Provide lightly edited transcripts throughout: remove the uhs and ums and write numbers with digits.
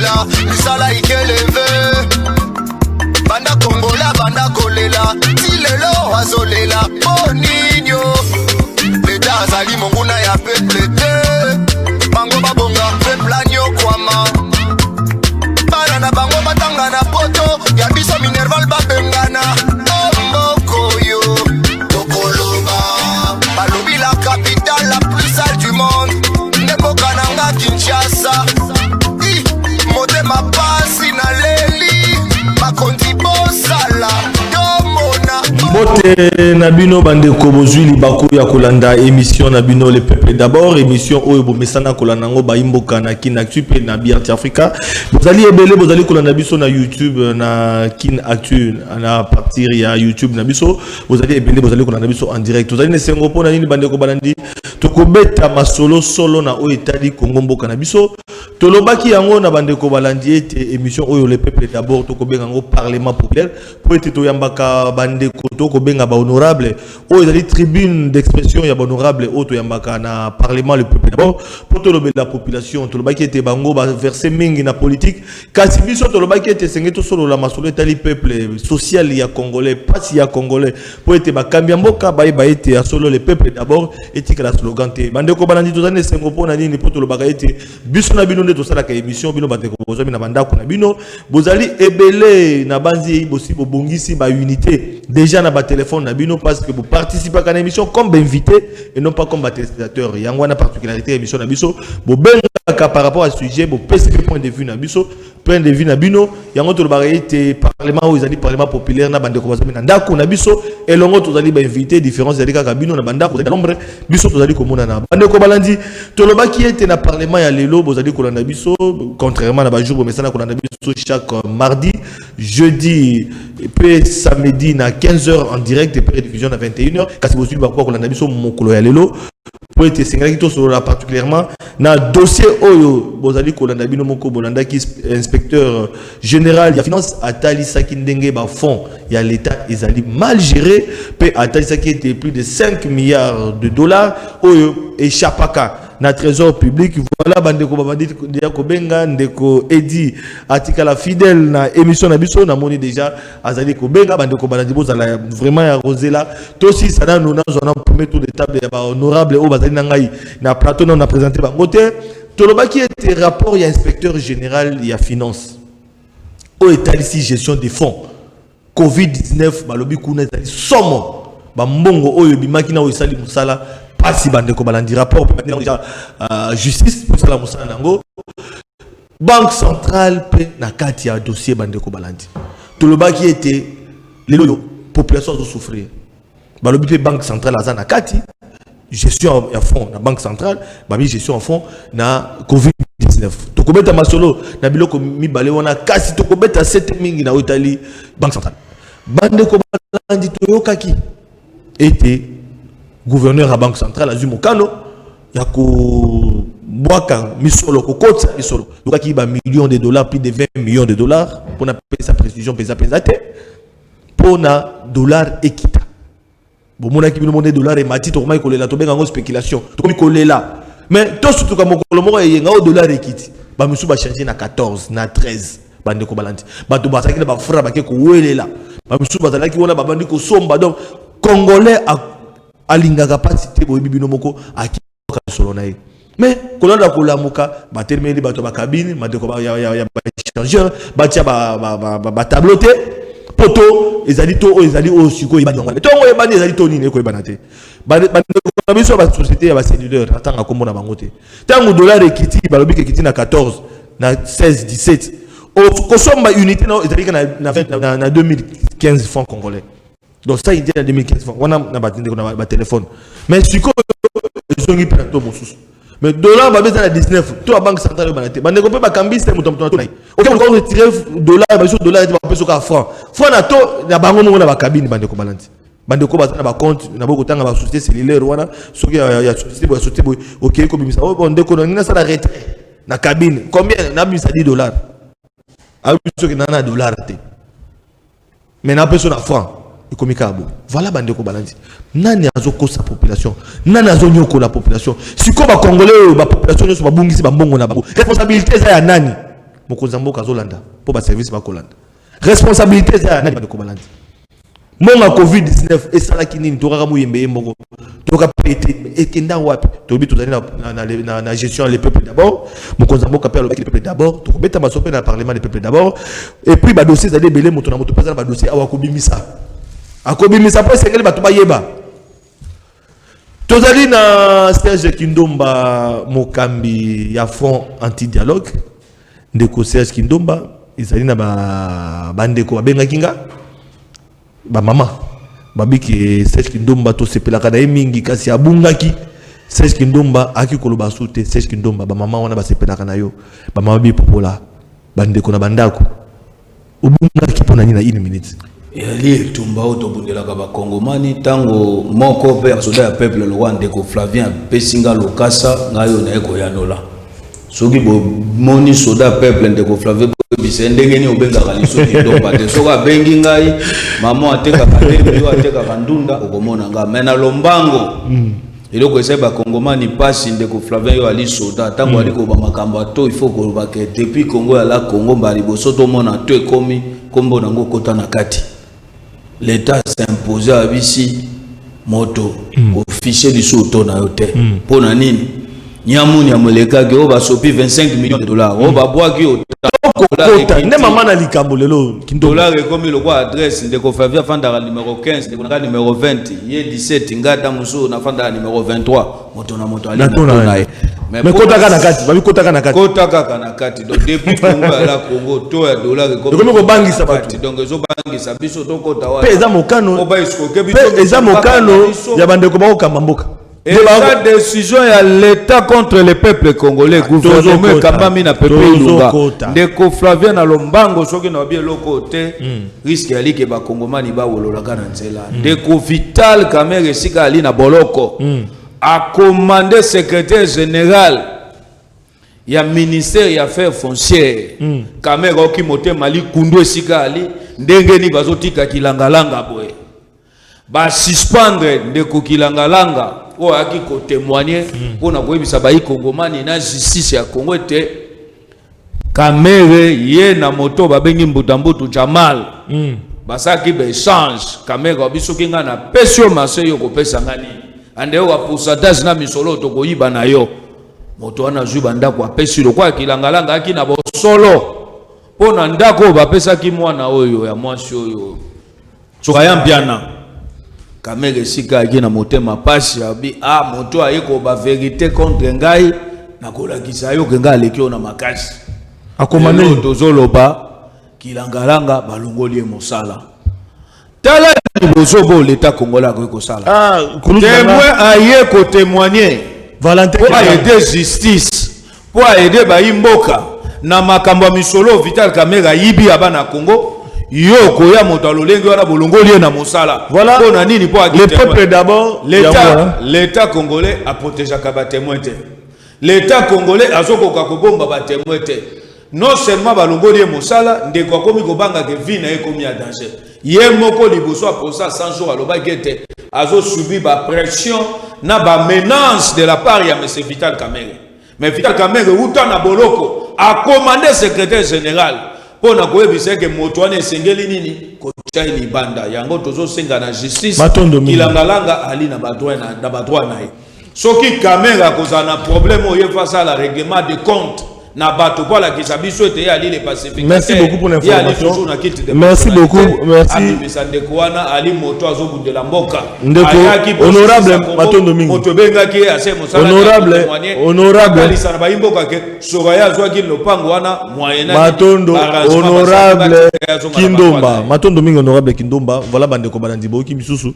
kolela misala ikeleve banda kongola banda kolela tilelo azolela boninyo leta azali monguna ya peuple te bango babonga peuple anyokwama bana na bango batanga na poto ya biso minerval babengana omokoyo tokoloba balobi la capitale la plus sale du monde ndekokananga Kinshasa motema pasi na leli bakonzi bosala tomona Bote Nabino Bandeko Bozui Libaku ya Kolanda émission Nabino le peuple d'abord émission Oyo Mesana Kolanango Baimboka na Kin Actu pe na Biart Africa. Vous allez ebele vous allez Kolanda biso na YouTube na Kin Actu na partir ya YouTube na biso vous allez ebele vous allez Kolanda biso en direct. Vous allez nesengo pona nini Bandeko Balandi tokobeta masolo solo na Oyo Etali Kongo Mboka na biso tolobaki yango na Bandeko Balandi ete émission Oyo le peuple d'abord tokobenga ngo parlement populaire pour ete toyambaka Bandeko tokobenga ba honorable Oyo ezali tribune d'expression ya ba honorable Oyo toyambaka na parlement le peuple d'abord pour tolobe la population tolobaki ete bango ba verser mingi na politique kasi biso tolobaki ete sengeto solo la masolo etali peuple social ya congolais pasi ya congolais pour ete ba kambia mboka ba ete ya solo le peuple d'abord etika la slogan te Bandeko Balandi tozane sengo pona nini pour tolobaka ete biso na bino nde tosala ka émission bino Bandeko bozami na bandako na bino bozali ebele na banzi bosi bobongisi ba unité déjà na ba téléphone na bino parce que vous participez à l'émission comme invité et non pas comme téléspectateur. Il y a une particularité émission na biso bo benga par rapport à ce sujet bo PCP point de vue na biso point de vue na bino yango to bareite parlement aux ali parlement populaire na Bandeko bazami na ndako na biso et longo to zali ba invité différence ya ka bino na bandako de nombre biso to zali komona na Bandeko Balandi to loba qui était na parlement ya lelo bo zali kolanda biso contrairement na ba jour bo mesana kolanda biso chaque mardi jeudi et puis samedi na 15h en direct et puis rediffusion à 21h kasi vous suivez quoi kolanda biso mokolo ya lelo pour être singali to sur la particulièrement na dossier oyo bozali kolanda bino moko bolanda ki inspecteur général ya finance atali saki ndenge ba fonds ya l'état ezali mal géré pe atali saki était plus de 5 milliards de dollars oyo échappaka na trésor public voilà Bandeko babandi déjà kobenga ndeko edi atika la fidèle na émission na biso na moni déjà azali kobenga Bandeko Balandi bozala vraiment ya rosela tosi sana nous na premier tour de table ya ba honorable o bazali na ngai na plateau on a présenté bango te tolobaki était rapport ya inspecteur général ya finance o étalisi gestion des fonds Covid-19 balobi kuna ezali somo ba mbongo oyo bimaki na o esali musala pasi Bandeko Balandi rapport déjà justice pour la musala nango banque centrale pe na kati ya dossier Bandeko Balandi tolobaki était lelo population zo souffrir balobi pe banque centrale azana na kati gestion à fond na banque centrale babi gestion à fond na Covid-19 tokobeta masolo na biloko mibale wana kasi tokobeta 7 mingi na Italie banque centrale Bandeko Balandi toyokaki était gouverneur à banque centrale Azumokano ya ko boaka misolo ko kotsa misolo lokaki ba millions de dollars plus de 20 millions de dollars pour na payer sa précision pesa te pour na dollar ekita bon mona ki bino monnaie dollar et mati to komai kolela to benga ngo spéculation to komi kolela mais to surtout ka mokolo moko yenga o dollar ekiti ba misu ba changer na 14 na 13 Bandeko Balandi bato basaki na ba fra ba ke ko welela ba misu bazalaki wona ba bandi ko somba donc congolais alingaka pasité boyebi bino moko akika solo na ye mais kolanda kolamuka batelemeli bato ba cabine Bandeko ya échangeur batia ba tableau te poto ezali to ezali o siko ebani ngwana to ngo ebani ezali to nini ko ebana te Bandeko biso ba société ya ba cellulaire atanga kombo na bango te tango dollar ekiti balobi ekiti na 14 na 16 17 o kosomba unité na ezali na 2015 francs congolais. Donc ça il dit en 2015 on a ba téléphone mais siko ezongi plateau mosusu mais dollar ba beza na 19 to banque centrale banate Bandeko pe ba kambisi muto to na OK on va retirer dollar ba sur dollar ba peso ka franc na to na bango mo na ba cabine Bandeko Balandi Bandeko ba na ba compte na boko tanga ba société cellulaire wana soki ya société boy OK ko bimisa o Bandeko na ça la retrait na cabine combien na bimisa 10 dollars a biso na dollar te mais na peso na franc voilà Bandeko Balandi nani azoko sa population nani azonyoko la population siko ba congolais ba population so ba bungisi ba mbongo na bango responsabilité za ya nani mokonzi mboka zolanda pour ba service ba kolanda responsabilité za na ba kolanda monga covid-19 esalaki nini tokaka muyembe mboko toka pété ekenda wapi tobi tozali na gestion les peuples d'abord mokonzi mboka pe les peuples d'abord tokobeta masope na parlement des peuples d'abord et puis ba dossier zali belé moto na moto pas ba dossier awa kobimisa akobimisa po sengeli bato bayeba tozali na Serge Kindomba mokambi ya front anti-dialogue ndeko Serge Kindomba ezali na bandeko babenga kinga ba mama babiki Serge Kindomba to sepelaka na mingi kasi abungaki Serge Kindomba aki koloba sute Serge Kindomba ba mama wana ba sepelaka na yo ba mama bi popola bandeko na bandako ubungaki pona ni na 1 minute yali tumba auto bundela ka ba kongomani tango moko pe soda ya peuple le rwanda ko Flavien pesinga lokasa ngayo na eko yanola soki bo moni soda peuple ndeko Flavien bisendenge ni obenga kaliso Kindomba te soka bengi ngai mama ateka kadebe yo ateka kandunda okomona nga mena lombango eloko eseba kongomani pasi ndeko Flavien yo ali soda tango ali ko ba makambo ato il faut ko ba ke depuis Congo ya la Congo mbali bosoto mona to ekomi kombo nango kota na kati l'État s'imposait à Bissi moto officier du sous-ton à hôtel pour nini nyamuni amoleka ke oba sopi 25 millions de dollars oba boaki ne maman na likambo lelo dollar comme le quoi adresse ndeko Flavien fanda numéro 15 ndeko na numéro 20 ye 17 ngata muso na fanda numéro 23 moto na moto ali na mais kota kana kati babi kota kana kati kota kana kati donc depuis Congo la Congo to ya dollar comme ko bangisa bato donc zo bangisa biso to kota wa pesa mokano oba iskoke biso pesa mokano ya bandeko ba okamba et la décision ya l'État contre les peuples congolais gouvernement kabami na peuple lunga ndeko Flavien na lombango soki na bien lokote risque ali ke ba kongomani ba wolola kana nzela ndeko Vital Kamerhe sika ali na boloko a commandé secrétaire général ya ministère ya affaires foncières Kamerhe okimote mali kundu esika ali ndenge ni bazotika kilangalanga boye ba suspendre ndeko kilangalanga o aki ko témoigner pona koyebisa ba Kongomani na justice ya Congo te Kamerhe ye na moto babengi mbutambutu Jamal basaki be échange Kamerhe biso kinga na pesio marché yo ko pesa ngani ande wa pourcentage na misolo to koyiba na yo moto wana zuba ndako apesi lo kwa kilangalanga aki na bosolo pona ndako ba pesa ki mwana oyo ya mwasi oyo tsokaya mpiana Kamerhe sika aki na motema pasi abi moto ayeko ba vérité contre ngai na kolakisa yo kenga alekio na makasi akomane tozoloba kilangalanga balongoli mosala tala bozobo l'État congolais ko sala témoin aye ko témoigner Valentin pour aider justice pour aider ba imboka na makambo misolo Vital Kamerhe yibi abana Congo yoko ya moto alolenge wana bolongoli na mosala voilà pona nini po le peuple d'abord l'État congolais a protégé ba témoin te l'État congolais azokoka ko bomba ba témoin te non seulement balongoli mosala ndeko akomi ko banga ke vie na ekomi a danger ye moko liboso pour ça 100 jours aloba gete azo subi ba pression na ba menace de la part ya monsieur Vital Kamerhe mais Vital Kamerhe uta na boloko a commandé secrétaire général pour na koyebisa ke moto wana esengeli nini ko chai libanda yango tozo senga na justice kilangalanga ali na badroit na ye soki Kamerhe akozana problème oye face à la règlement de compte na bato pour la kisabiso ete ali les pacifiques. Merci beaucoup pour l'information. Merci beaucoup. Merci. Ndekwana ali moto azobundela mboka. Ndeko honorable Matondo Mingi. Moto benga ki ase mosala. Honorable alisana ba imboka ke soraya azwaki lopango wana moyena. Matondo honorable Kindomba. Matondo Mingi honorable Kindomba. Voilà bandeko banandibo ki bisusu.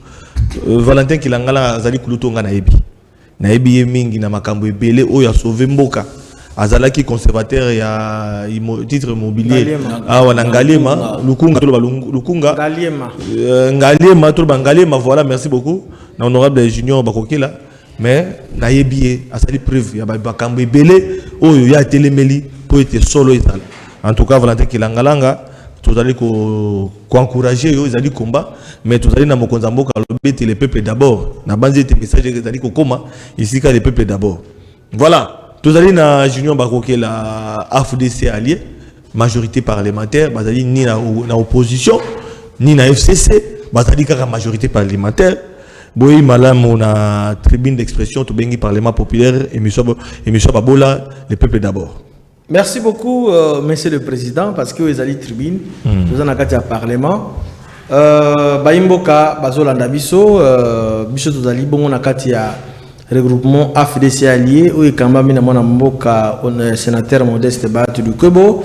Valentin Kilangala azali kulutonga na ebi. Na ebi mingi na makambo ebele oyo sauver mboka. Azalaki conservateur ya titre immobilier wana Ngaliema Lukunga to Lukunga Ngaliema to Ngaliema voilà merci beaucoup na honorable junior bakokela mais na yebié asali preuve ya bakambo ebele oyo ya telemeli pour être solo ezala en tout cas Valentin Kilangalanga tozali ko encourager yo ezali combat mais tozali na mokonza mboka lobete les peuples d'abord na banzi te message ezali ko koma ici ka les peuples d'abord voilà. Tozali na Junior Bakokela AFDC allié majorité parlementaire, bazali ni na opposition, ni na FCC, bazali kaka majorité parlementaire. Boy malam na tribune d'expression to bengi parlement populaire émission Babola, le peuple d'abord. Merci beaucoup, monsieur le président, parce que vous avez tribune, vous en avez un parlement. Baimboka, Bazolanda Bisso, Bisso Tozali, bon, on a regroupement AFDC allié, où il y a un sénateur modeste Bat du Kobo.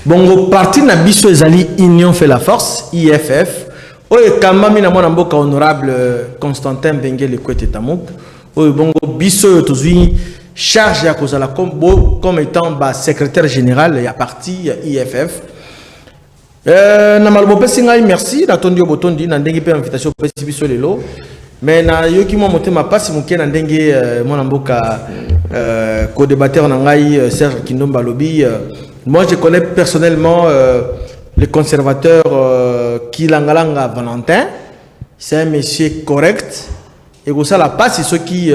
Bongo, parti na Bisso Ezali, Union fait la force, IFF. Où il y a un honorable Constantin Benguele Kwete Tamouk. Où il y a Bisso Tozui. Charge à cause de la comme étant secrétaire général et à parti IFF. Merci. Natondi Botondi, Nandengi pe invitation pour Bisso lelo. Mais na yoki mo motema passe mo ken Nandengi mon amboka co-débatteur nangai Serge Kindomba Lobi. Moi je connais personnellement le conservateur Kilangalanga Valentin. C'est un monsieur correct. Et comme ça la passe ceux qui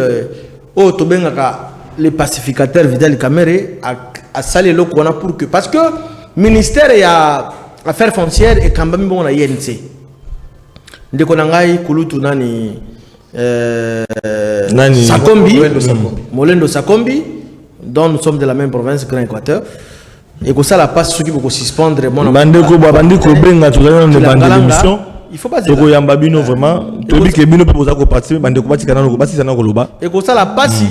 au Tobengaka les pacificateurs Vidal Kamere à saler le qu'on a pour que parce que ministère et affaires foncières et quand même bon la INC de konangai kulutu nani Sakombi Molendo Sakombi dont nous sommes de la même province Grand Équateur et que ça la passe ceux qui vont suspendre mon bandeko bandeko benga tout dans les bandes d'émission. Il faut pas dire que yamba bino vraiment to bi ke bino pe poza ko participer bande ko batika na ko basisa na ko loba et que ça la passe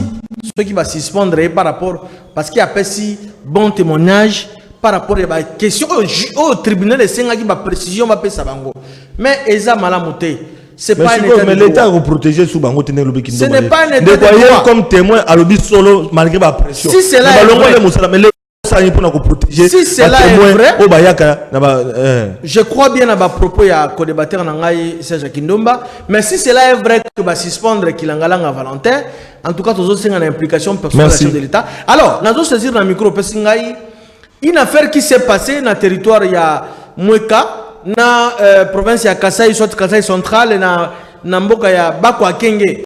ceux qui va suspendre par rapport parce qu'il y a pas si bon témoignage par rapport à la question au tribunal de senga qui va précision va pesa bango mais eza malamoté c'est pas un état mais l'état va protéger sous bango tenir lobi ce n'est pas un état de droit comme témoin à lobi solo malgré la pression si c'est là si cela est vrai, je crois bien à propos à co-débatteur Nangai Serge Kindomba, mais si cela est vrai que va suspendre Kilangalanga Valentin, en tout cas, tous autres une implication personnelle de l'État. Alors, nous allons saisir le micro parce une affaire qui s'est passée dans le territoire il y a Mweka, dans la province de Kasaï, soit Kasaï central, dans Mboka ya Bakwa Kenge.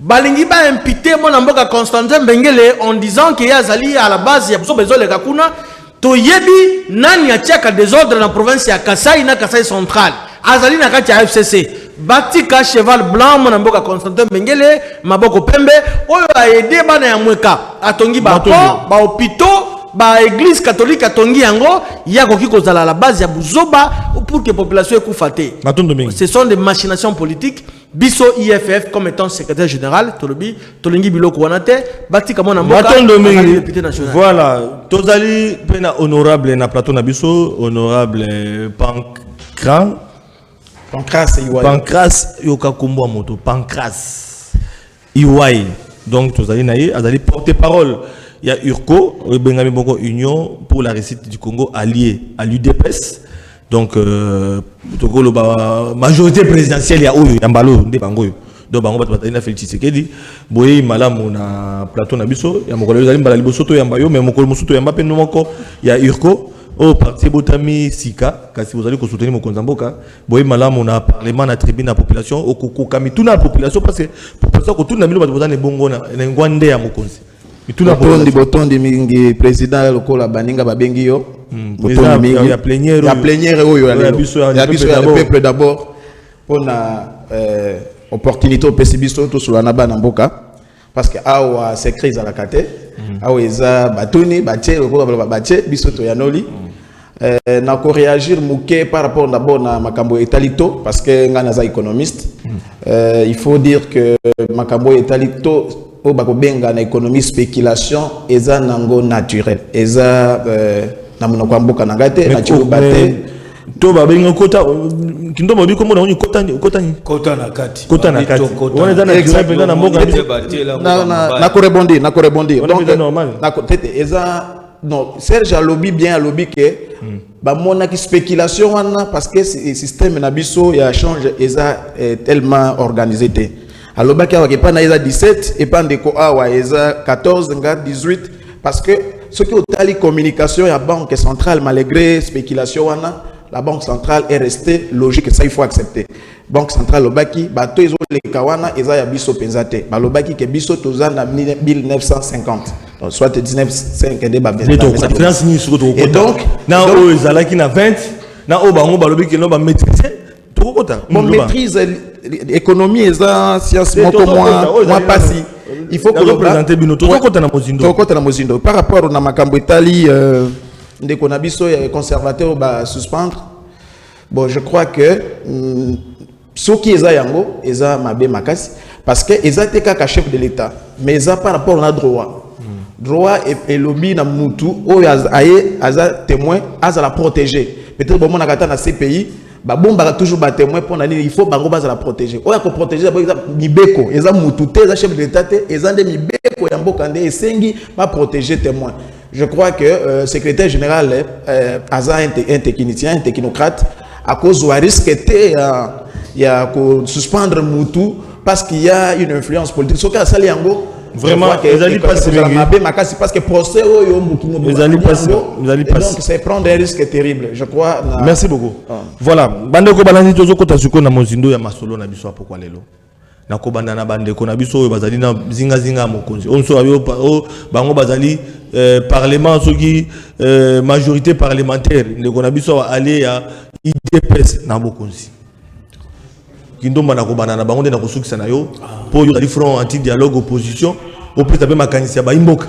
Balingi ba imputé mon amboka Constantin Benguele en disant qu'il y a Zali à la base il y a besoin de Kakuna to yebi nani atiaka désordre dans la province ya Kasai na Kasai central azali na kati ya FCC batika cheval blanc mon amboka Constantin Benguele maboko pembe oyo a aidé bana ya Mweka atongi ba pont ba hôpitaux ba église catholique atongi yango yako kiko zala la base ya Buzoba pour que la population écoufate. Ce sont des machinations politiques. Bisso IFF comme étant secrétaire général, Tolobi, Tolingi Biloko Wanate, Bati Kamona Mboka, député national. Voilà, Tozali, pena honorable na plateau na Bisso, honorable Pancras, Yoka Kumbo Moto, Pancras, Iwai. Donc Tozali Naye, Azali porte-parole. Il y a URCO, Bengami Bongo Union pour la réussite du Congo allié à l'UDPS. Donc, majorité présidentielle, il y a Oyo, Yambalo, Ndebangoyo. Donc, Bango Batana Félix Tshisekedi, Boye Malam, on a Platon Nabiso, il y a Mokolo Zalim Balalibosoto Yambayo, mais Mokolo Mosoto Yambape Nomoko, il y a URCO, au parti Botami Sika, car si vous allez soutenir mon Konzamboka, Boye Malam, on a parlement, on a tribune la population, au Koko Kami, toute la population, parce que pour ça que tout le monde a bongo, na Ngwande à Mokonzi. Boton de mingi président lokola baninga babengi yo il y a plénière le peuple d'abord pour na opportunité au pesibiso to sur la naba mboka parce que awa secret za la kate awa eza batuni batie lokola batie biso to yanoli na ko réagir muke par rapport d'abord na makambo etalito parce que ngana za économiste il faut dire que makambo etalito au bakobenga na économie spéculation eza nango naturel eza na monoko mboka na ngate na chibate to babenga kota kindomba bi komo na kota na kati on est dans naturel na mboka na ko rebondir donc na ko tete eza non Serge a lobby bien a lobby que ba monaki spéculation wana parce que le système na biso ya change eza tellement organisé té alors baki awa pas na 17 et pas ndeko awa eza 14 nga 18 parce que ce qui est la communication ya banque centrale malgré spéculation wana la banque centrale est restée logique et ça il faut accepter banque centrale lobaki bato ezo le kawana eza ya biso penzate ba lobaki ke biso toza na 1950 soit 19,5 et donc na o ezalaki na 20 na o bango balobi ke no ba maîtriser tokota bon maîtrise économie et science moko moi passi il faut que représenter bino tokota na mozindo par rapport na makambo etali ndeko na biso ya conservateur ba suspendre bon je crois que soki eza yango eza mabe makasi parce que eza te kaka chef de l'état mais eza par rapport na droit et lobby na mutu o aza témoin aza la protéger peut-être bon na kata na CPI ba bomba toujours ba témoin pour nani il faut bango baza la protéger o ya ko protéger ba mibeko eza mutu te eza chef de l'état te eza nde mibeko ya mboka nde esengi ba protéger témoin. Je crois que secrétaire général aza un technicien, un technocrate à cause du risque était il y a suspendre mutu parce qu'il y a une influence politique. Ce cas ça liango vraiment ils allaient passer parce que procès donc c'est prendre un risque terrible je crois merci beaucoup voilà bande ko balandi tozo kota suko na mozindo ya masolo na biso pourquoi lelo na ko banda na bande ko na biso oyo bazali na zinga mokonzi onso ayo bango bazali parlement soki majorité parlementaire ndeko na biso aller ya IDPS na mokonzi kindomba na ko banda na bango nde na kosukisa na yo pour yo front anti dialogue opposition au plus tape makanisi ya baimboka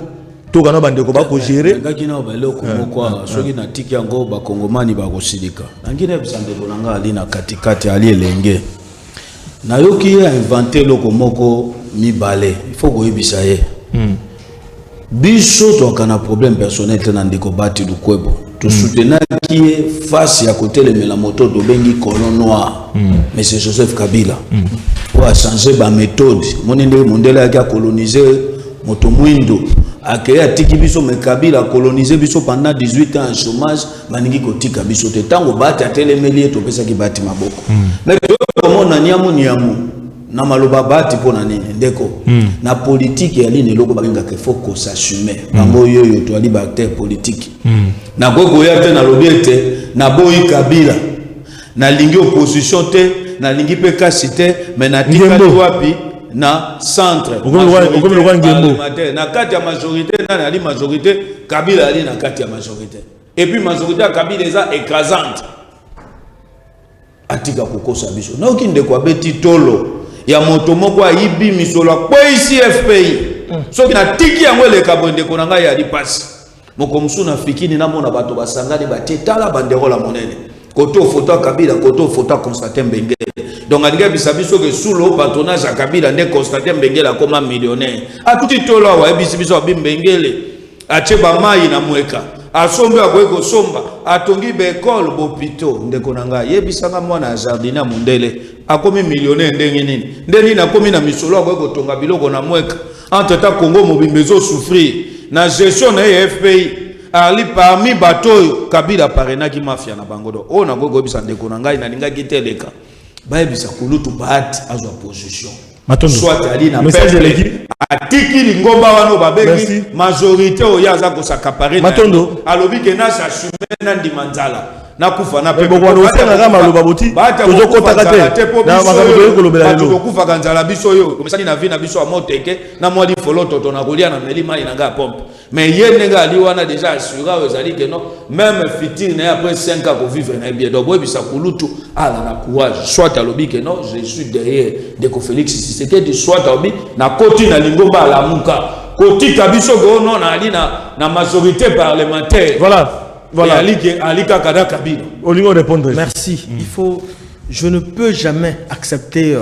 to kana bande ko ba ko gérer ngaki na ba loko moko soki na tiki yango ba kongomani ba kosilika ngine bisande bolanga ali na katikati ali elenge na yoki ya inventer loko moko mibale il faut ko yebisa ye biso to kana problème personnel tena ndiko bati du kwebo to soutenir qui est face à côté le la moto de bengi colon noir mais c'est Joseph Kabila pour changer ba méthode monende mondela qui a colonisé moto mwindo akaya tiki biso me Kabila colonisé biso pendant 18 ans en chômage maningi kotika biso te tango bati atelemeli to pesa ki bati maboko mais comment na niamu na maloba bati pona nini ndeko na politique ya ligne loko babenga ke faut qu'on s'assume bango yoyo to ali acteur politique na gogo ya te na lobiete na boyi Kabila na lingi opposition te na lingi pe kasite mais na tika wapi na centre na kati ya majorité na ali majorité Kabila ali na kati ya majorité et puis majorité ya Kabila eza écrasante atika kokosa biso na okinde kwa beti tolo ya moto moko ayibi misolo kwa ici FPI soki na tiki yango le kabonde konanga ya lipasi moko musuna fikini na mona bato basangani batetala bandero la monene koto photo Kabila koto photo Constantin Mbengele donc andika bisabiso ke sous le patronage à Kabila ne Constantin Mbengele comme millionnaire a tout tolo wa bisabiso Mbengele a cheba mai na mweka asombe akweko somba atongi be école bopito ndeko nanga yebisanga mwana jardina mundele akomi millionnaire ndenge nini ndeni na komi na misolo akweko tonga biloko na mweka entre ta Congo mobimbezo souffrir na gestion na FPI ali parmi bato Kabila parenaki mafia na bangodo o na kweko bisa ndeko nanga ina ninga kiteleka bayebisa kulutu bahati azwa position soit ali na peuple atiki lingomba wano babeki majorité oyaza ko s'accaparer Matondo alobi ke na s'assumer na ndimanzala na kufa na pepe ko na kama loba boti tozo kota kate na makabelo ko lobela lelo kufa kanzala biso yo komesani na vie na biso amoteke na mwali foloto to na kolia na melima ina nga pompe mais yenga ali wana déjà assuré ozali que non même fitir na après 5 ans ko vivre na bien donc webisa kulutu ala na courage soit alobi que non je suis derrière de ko Félix Tshisekedi soit alobi na koti na lingomba la muka koti kabiso go non na ali na majorité parlementaire voilà Ali Kakada Kabila. Olingo répondre. Merci. Il faut, je ne peux jamais accepter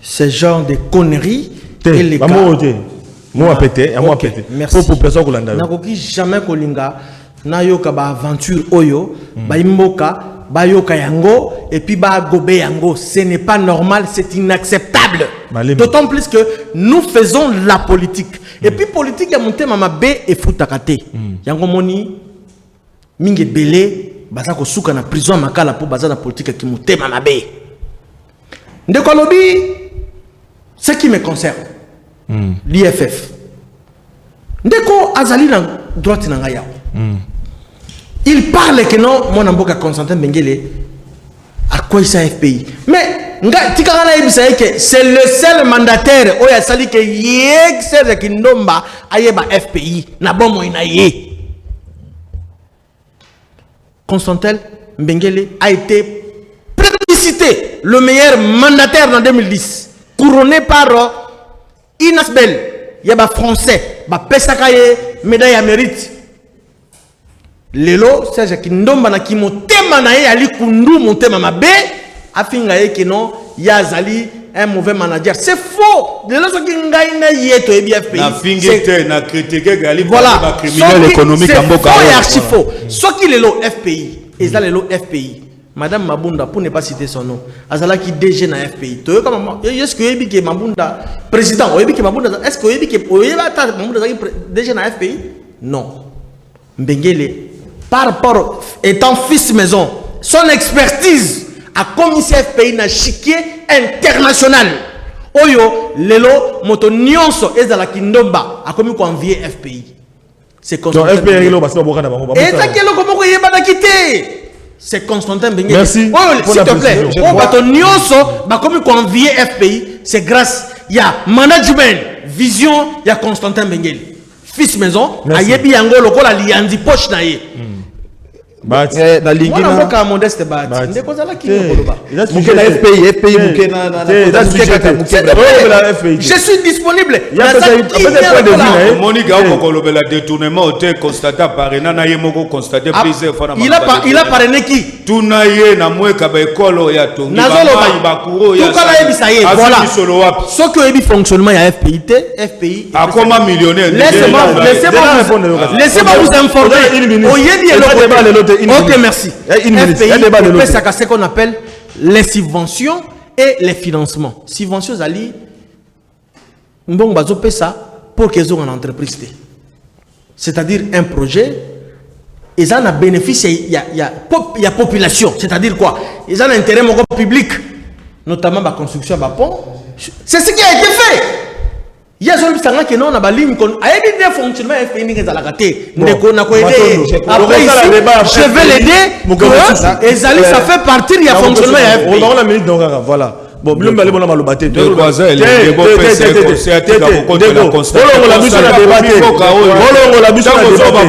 ce genre de conneries. Et les cas. Moi pété, moi pété. Merci. Pour personne kolanda. Nakoki jamais kolinga na yoka ba aventure oyo, ba imboka, ba yoka yango et puis ba gobe yango. Ce n'est pas normal, c'est inacceptable. D'autant plus que nous faisons la politique. Et puis politique a monté mama B et futakate. Yango moni mingi belé baza ko suka na prison makala pour baza na politique qui motema mabe ndeko lobi ce qui me concerne l'IFF ndeko azali na droite na ngaya il parle que non mon amboka Constantin Mbengele à quoi ça FPI mais c'est le seul mandataire où il a sali que Yek Serge Kindomba ayeba FPI na bon moyen yé. Constantin Mbengele a été plébiscité le meilleur mandataire en 2010, couronné par Inasbel. Il y a des Français, des Pesakaye, médaille à mérite. Lelo, Serge Kindomba na ki motema na ye ali kundu motema mabe afinga ye que non ya zali un mauvais manager. C'est faux. Lelo so ki ngai na ye to ebi FPI. Na fingete na critiquer ali voilà. criminel économique en boka. C'est archi faux. So ki lelo FPI, et ça lelo FPI. Madame Mabunda, pour ne pas citer son nom, Azala qui DG na FPI. Est-ce que Ebi qui Mabunda président, Ebi qui Mabunda, est-ce que Ebi qui Mabunda DG na FPI? Non. Mbengele par rapport étant fils maison, son expertise a commis FPI na chiquier international. Oyo lelo moto nyonso ezala kindomba a commis ko envier FPI. C'est Constantin. FPI lo basi boka na bango. Et ça kelo comment ko yeba na quitter. C'est Constantin Mbengele. Merci. S'il te plaît. O bato nyonso ba commis ko envier FPI, c'est grâce ya management, vision ya Constantin Mbengele. Fils maison, ayebi yango lokola liandi poche na ye. Bati. Na lingi Moi, na je modeste bati. Ndeko zala ki ngoloba. muke na FPI muke na Je suis disponible. Monica Okolobela détournement était constaté par Nana Yemoko constaté plusieurs fois. Il a parrainé qui? Tuna ye na mweka ba ekolo ya tongi ba kuro ya. Tukala ebisa ye. Voilà. Ce que ebi fonctionnement ya FPI. A comment millionnaire? Laissez-moi vous informer. Oyebi ok, merci. FPI, c'est ce qu'on appelle les subventions et les financements. Subventions, Ali, bon, bazo paie ça pour qu'ils aient une entreprise. C'est-à-dire un projet, ils ont un bénéfice, il y a population. C'est-à-dire quoi? Ils ont un intérêt public, notamment la construction de pont. C'est ce qui a été fait. Il y a des gens qui ont des lignes qui ont des fonctionnements FPI qui ont raté. Après, je vais l'aider. Et Zali, ça fait partir du fonctionnement FPI. On a la minute, donc voilà. Bon, le mal est mal battu. Le voisin, il est bon, c'est à dire qu'on peut la constater. On a débattu.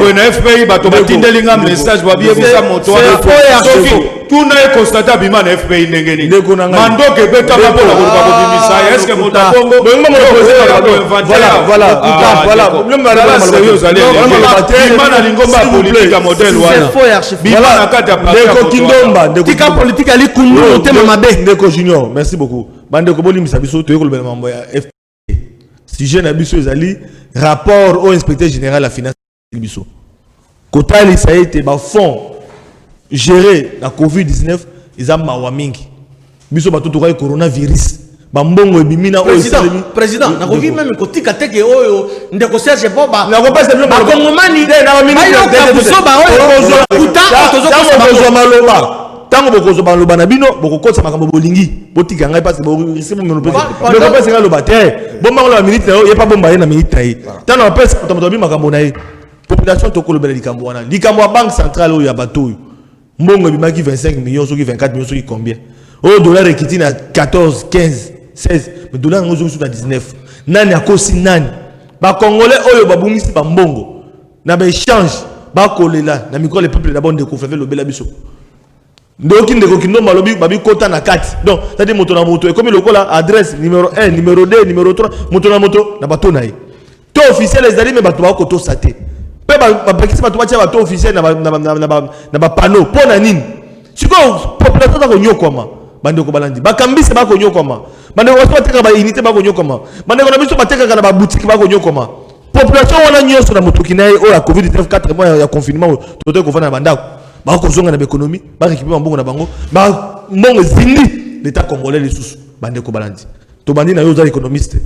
On a FPI, bato batindelinga message babiye bisa moto. Tout n'a constaté abima na FPI ndengeni. Mando ke beta ba pour la bimisa. Est-ce que moto Congo voilà. Le mal est sérieux allez. Bima na lingomba politique modèle wana. Bima na kata pa. Ndeko Kindomba, tika politique ali kundu motema mabe. Ndeko Junior, merci beaucoup. Bande ko boli misabiso to yeko le mambo ya FPI. Sujet na biso ezali rapport au inspecteur général la finance biso. Kotali ça a été ba fond géré la Covid-19 ils ont mawa mingi. Biso ba to coronavirus. Ba mbongo ebimina o président na ko même ko tika teke oyo ndeko Serge Boba. Na ko pas c'est bien ba kongomani na ba minute so ba oyo kuta tozo maloba. Tango bokozo baloba na bino bokokotsa makambo bolingi botika ngai parce que borisi mo pesi mais pas c'est le bataille bomba la minute na ye pas bomba ye na minute tayi tano pesi to bi makambo na ye population to kolobela likambo wana likambo ya banque centrale oyo ya bato oyo mbongo bimaki 25 millions soki 24 millions soki combien au dollar ekiti na 14 15 16 mais dollar ngozo sur na 19 nani akosi nani ba congolais oyo babungisi ba mbongo na ba échange ba kolela na micro le peuple d'abord de Kofave lobela biso donc ndeko Kindomba lobi babi kota na kati donc ça dit moto na moto et comme le la adresse numéro 1 numéro 2 numéro 3 moto na moto na bato na ye to officiel les alliés mais bato ba ko to saté pe ba pakisi bato ba tia bato officiel na ba panneau pona nini siko population ta ko nyokoma bande ko balandi ba kambise ba ko nyokoma bande ko bateka ba unité ba ko nyokoma bande ko na biso bateka na ba boutique ba ko nyokoma population wana nyoso na moto kinaye o ya Covid-19 4 mois ya confinement to te ko fana bandako ba ko zonga na économie ba récupérer mbongo na bango ba mbongo zindi l'état congolais les sous bande ko balandi to bandi na yo za économiste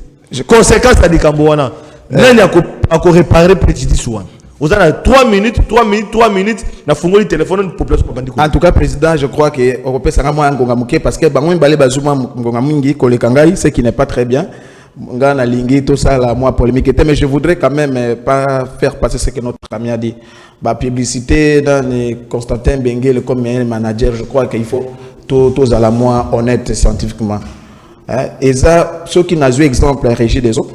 conséquence à dikambo wana nani ako réparer préjudice wana vous avez 3 minutes na fungoli téléphone population bandi ko en tout cas président je crois que européen ça moi ngonga muke parce que bango mbale bazuma ngonga mingi koleka ngai ce qui n'est pas très bien ngana lingi tout ça là moi polémique mais je voudrais quand même pas faire passer ce que notre ami a dit bah publicité dans Constantin Mbengele comme manager je crois qu'il faut tous à la moins honnête scientifiquement. Et ça, ceux qui n'ont eu exemple à Régie des autres,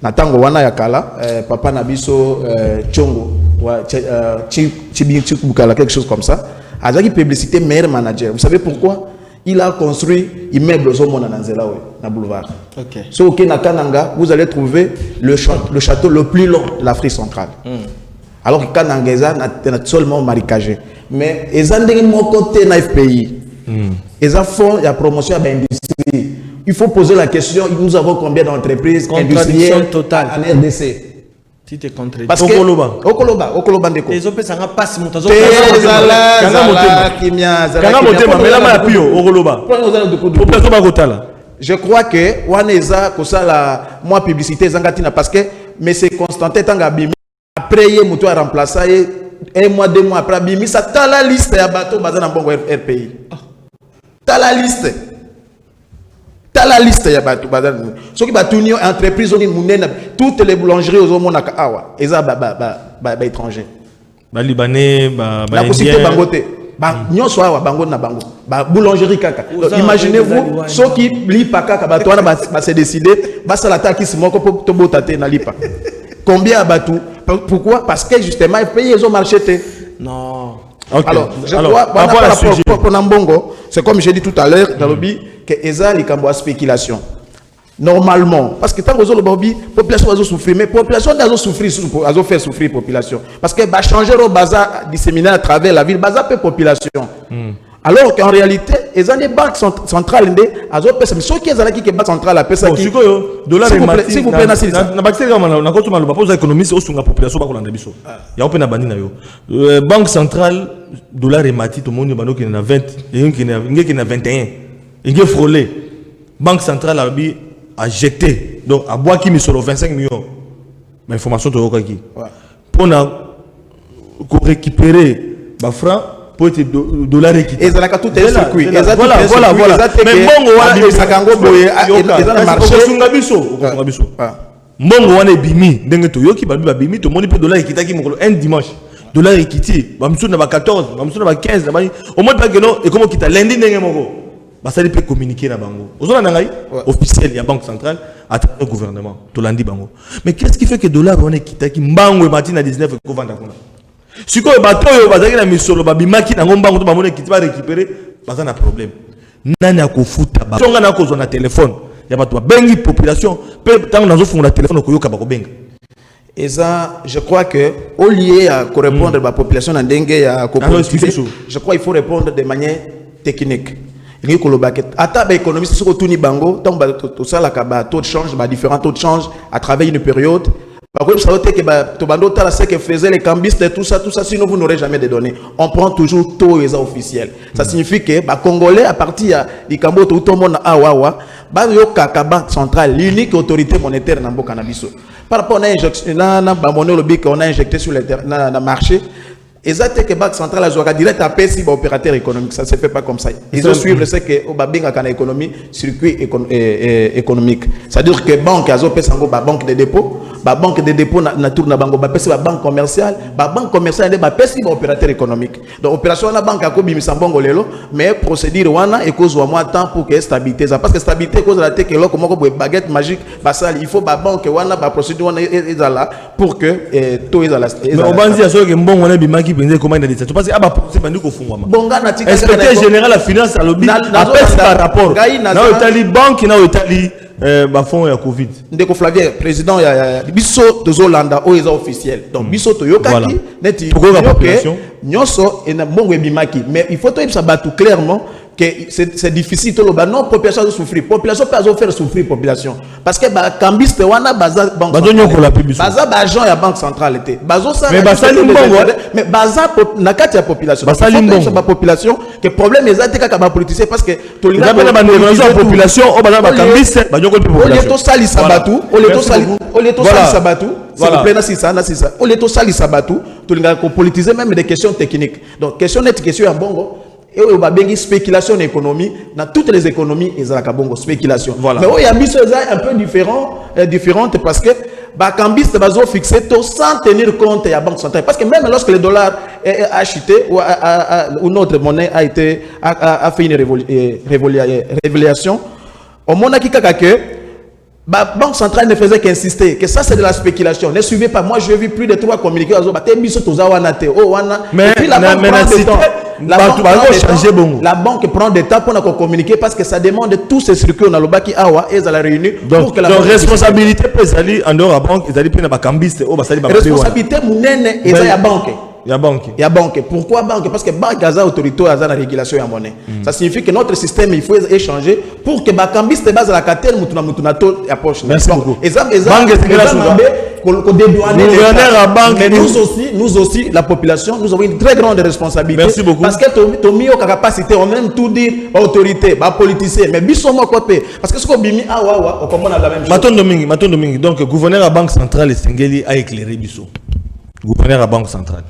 Natango Wana Yakala, Papa Nabiso Tchongo, Chibukala, quelque chose comme ça, a une publicité meilleur manager. Vous savez pourquoi? Il a construit immeuble au Zomo Nanzela, na boulevard. Ok. So, au Kananga, vous allez trouver le château le plus long de l'Afrique centrale. Alors que Kananga, il a seulement marécagé. Mais ils ont des mots côté dans le FPI. Ils font la promotion de l'industrie. Il faut poser la question, nous avons combien d'entreprises industrielles totale en RDC? Tu te contredis. Parce que Okoloba ndeko. Les opé ça n'a pas si montazo. Je crois que Waneza kosala moi publicité zangatina parce que mais c'est Constantin Tangabimi après il muto a remplacé un mois 2 mois après bimi ça ta la liste ya bateau bazana bongo RPI. Ta la liste. T'as la liste, il y a pas tout. Ceux qui battent une entreprise, toutes les boulangeries aux hommes awa, ils ont étrangers. Ba Libanais, la possibilité bangote. Nyon soit bango na bango. Boulangerie kaka. Imaginez-vous, ceux qui lisent pas kaka, bah se décider, bah ça l'attaque qui se moque pour te botter na lipa. Combien abattu? Pourquoi? Parce que justement, les pays ils ont marché. Non. Okay. Alors, je crois, par rapport à Nambongo, c'est comme j'ai dit tout à l'heure dans le lobby, que Eza les cambois spéculation. Normalement, parce que tant que le lobby, la population va souffrir, mais la population va souffrir, va faire souffrir la population. Parce que va changer le bazar disséminé à travers la ville, bazar peut population. Alors qu'en réalité, ils ont des banques centrales, mais ceux qui ont des banques centrales, la personne qui. S'il vous plaît, Nassir. Banque centrale, dollar et mati, tout le monde a 20, il y a 21. Il y a frôlé. Banque centrale a jeté. Donc, à bois qui met sur 25 millions. Mais information de Okaki. Pour récupérer les francs, pour être dollar équité. Et ça a tout un circuit. Voilà. Mais bon, on a bimi. Tout le monde peut dollar équité un dimanche. Dollar équité. Bamsou n'a pas 14, Bamsou n'a pas 15. Au moins, pas que non. Et comment quitte lundi n'est pas ça peut communiquer na bango. Officiel, il y a banque centrale à travers le gouvernement. Tout lundi bango. Mais qu'est-ce qui fait que dollar on est quitté qui bango et matin à 19 et vendre quoi? Si quoi bateau yo bazaki na misolo babimaki na ngomba ngo bamone kiti ba récupérer, bazana na problème. Nani akofuta ba. Tonga na kozo na téléphone. Ya bato ba bengi population, pe tango nazo funga téléphone ko yoka ba ko benga. Et ça, je crois que au lieu à répondre à la population en dengue à je crois qu'il faut répondre de manière technique. Il faut que l'économiste soit tout bango, tant que ça la taux de change, différents taux de change à travers une période. Par contre, ça veut dire que ce que faisaient les cambistes, tout ça, sinon vous n'aurez jamais de données. On prend toujours taux officiels. Ça signifie que les Congolais, à partir du Cambo, tout le monde a Awawa, la banque centrale, l'unique autorité monétaire dans le cannabis. Par rapport à l'injection, on a injecté sur le marché. Et ça, c'est que la Banque centrale a direct à si opérateur économique. Ça ne se fait pas comme ça. Ils ont suivi ce que l'économie, circuit économique. C'est-à-dire que la banque a une banque de dépôt. La banque de dépôt na banque commerciale. La banque commerciale est un opérateur économique. Donc, l'opération de la banque a été mais procédure et cause de temps pour que stabilité. Parce que stabilité, cause de la tête, que baguette magique, il faut la banque, la procédure pour que tout est là. Mais on va dire que bon, on a comment il a dit ça. Tu penses que c'est pas nous qu'on fait. Inspecteur général de la finance à l'objet. Appelle par rapport. Now Italie banque, now Italie fonds et Covid. Ndeko Flavien, président biso de Zolanda o eza officiel. Donc biso to yokaki neti population. Nyoso et na bongo bimaki. Mais il faut to ça tout clairement que c'est difficile to loba non population de souffrir. Population pas faire souffrir population parce que ba cambiste wana baza banque. Baza ba agent ya banque centrale était. Bazo ça. Mais baza limbongo. Mais baza na kati ya population. Baza limbongo ba population que problème ezate kaka ba politicien parce que to linga ba population o baza ba cambiste ba nyoko population. Oleto sali sabatu, oleto sali sabatu. Voilà. Oleto sali sabatu, to linga ko politiser même des questions techniques. Donc question net question ya bongo. Et on va bien spéculation en économie, dans toutes les économies, ils ont la spéculation. Voilà. Mais il y a un peu différente parce que cambiste bazo fixé tout sans tenir compte de la banque centrale. Parce que même lorsque le dollar a chuté ou notre monnaie a fait une révélation, au monde qui que la banque centrale ne faisait qu'insister que ça c'est de la spéculation. Ne suivez pas. Moi je vu plus de 3 communiqués. Mais la banque prend des temps pour communiquer parce que ça demande tous ces circuits on a le baki awa et à la réunion. Donc la responsabilité peut aller en dehors de la banque, ils allaient prendre la cambiste ou basali. Responsabilité mounene et la banque. Il y a banque. Il y a banque. Pourquoi banque? Parce que banque a autorité à la régulation de la monnaie. Ça signifie que notre système il faut échanger pour que cambiste base la catène mutuna to ya poche. Merci beaucoup. Banque mais nous aussi la population nous avons une très grande responsabilité. Merci beaucoup. Parce que tomio capacité on même tout dire autorité, ba politicien mais biso mo quoi parce que ce qu'on bimi on comprend la même chose. Maton Domingue. Donc gouverneur à banque centrale Sengeli a éclairé biso. Gouverneur à banque centrale.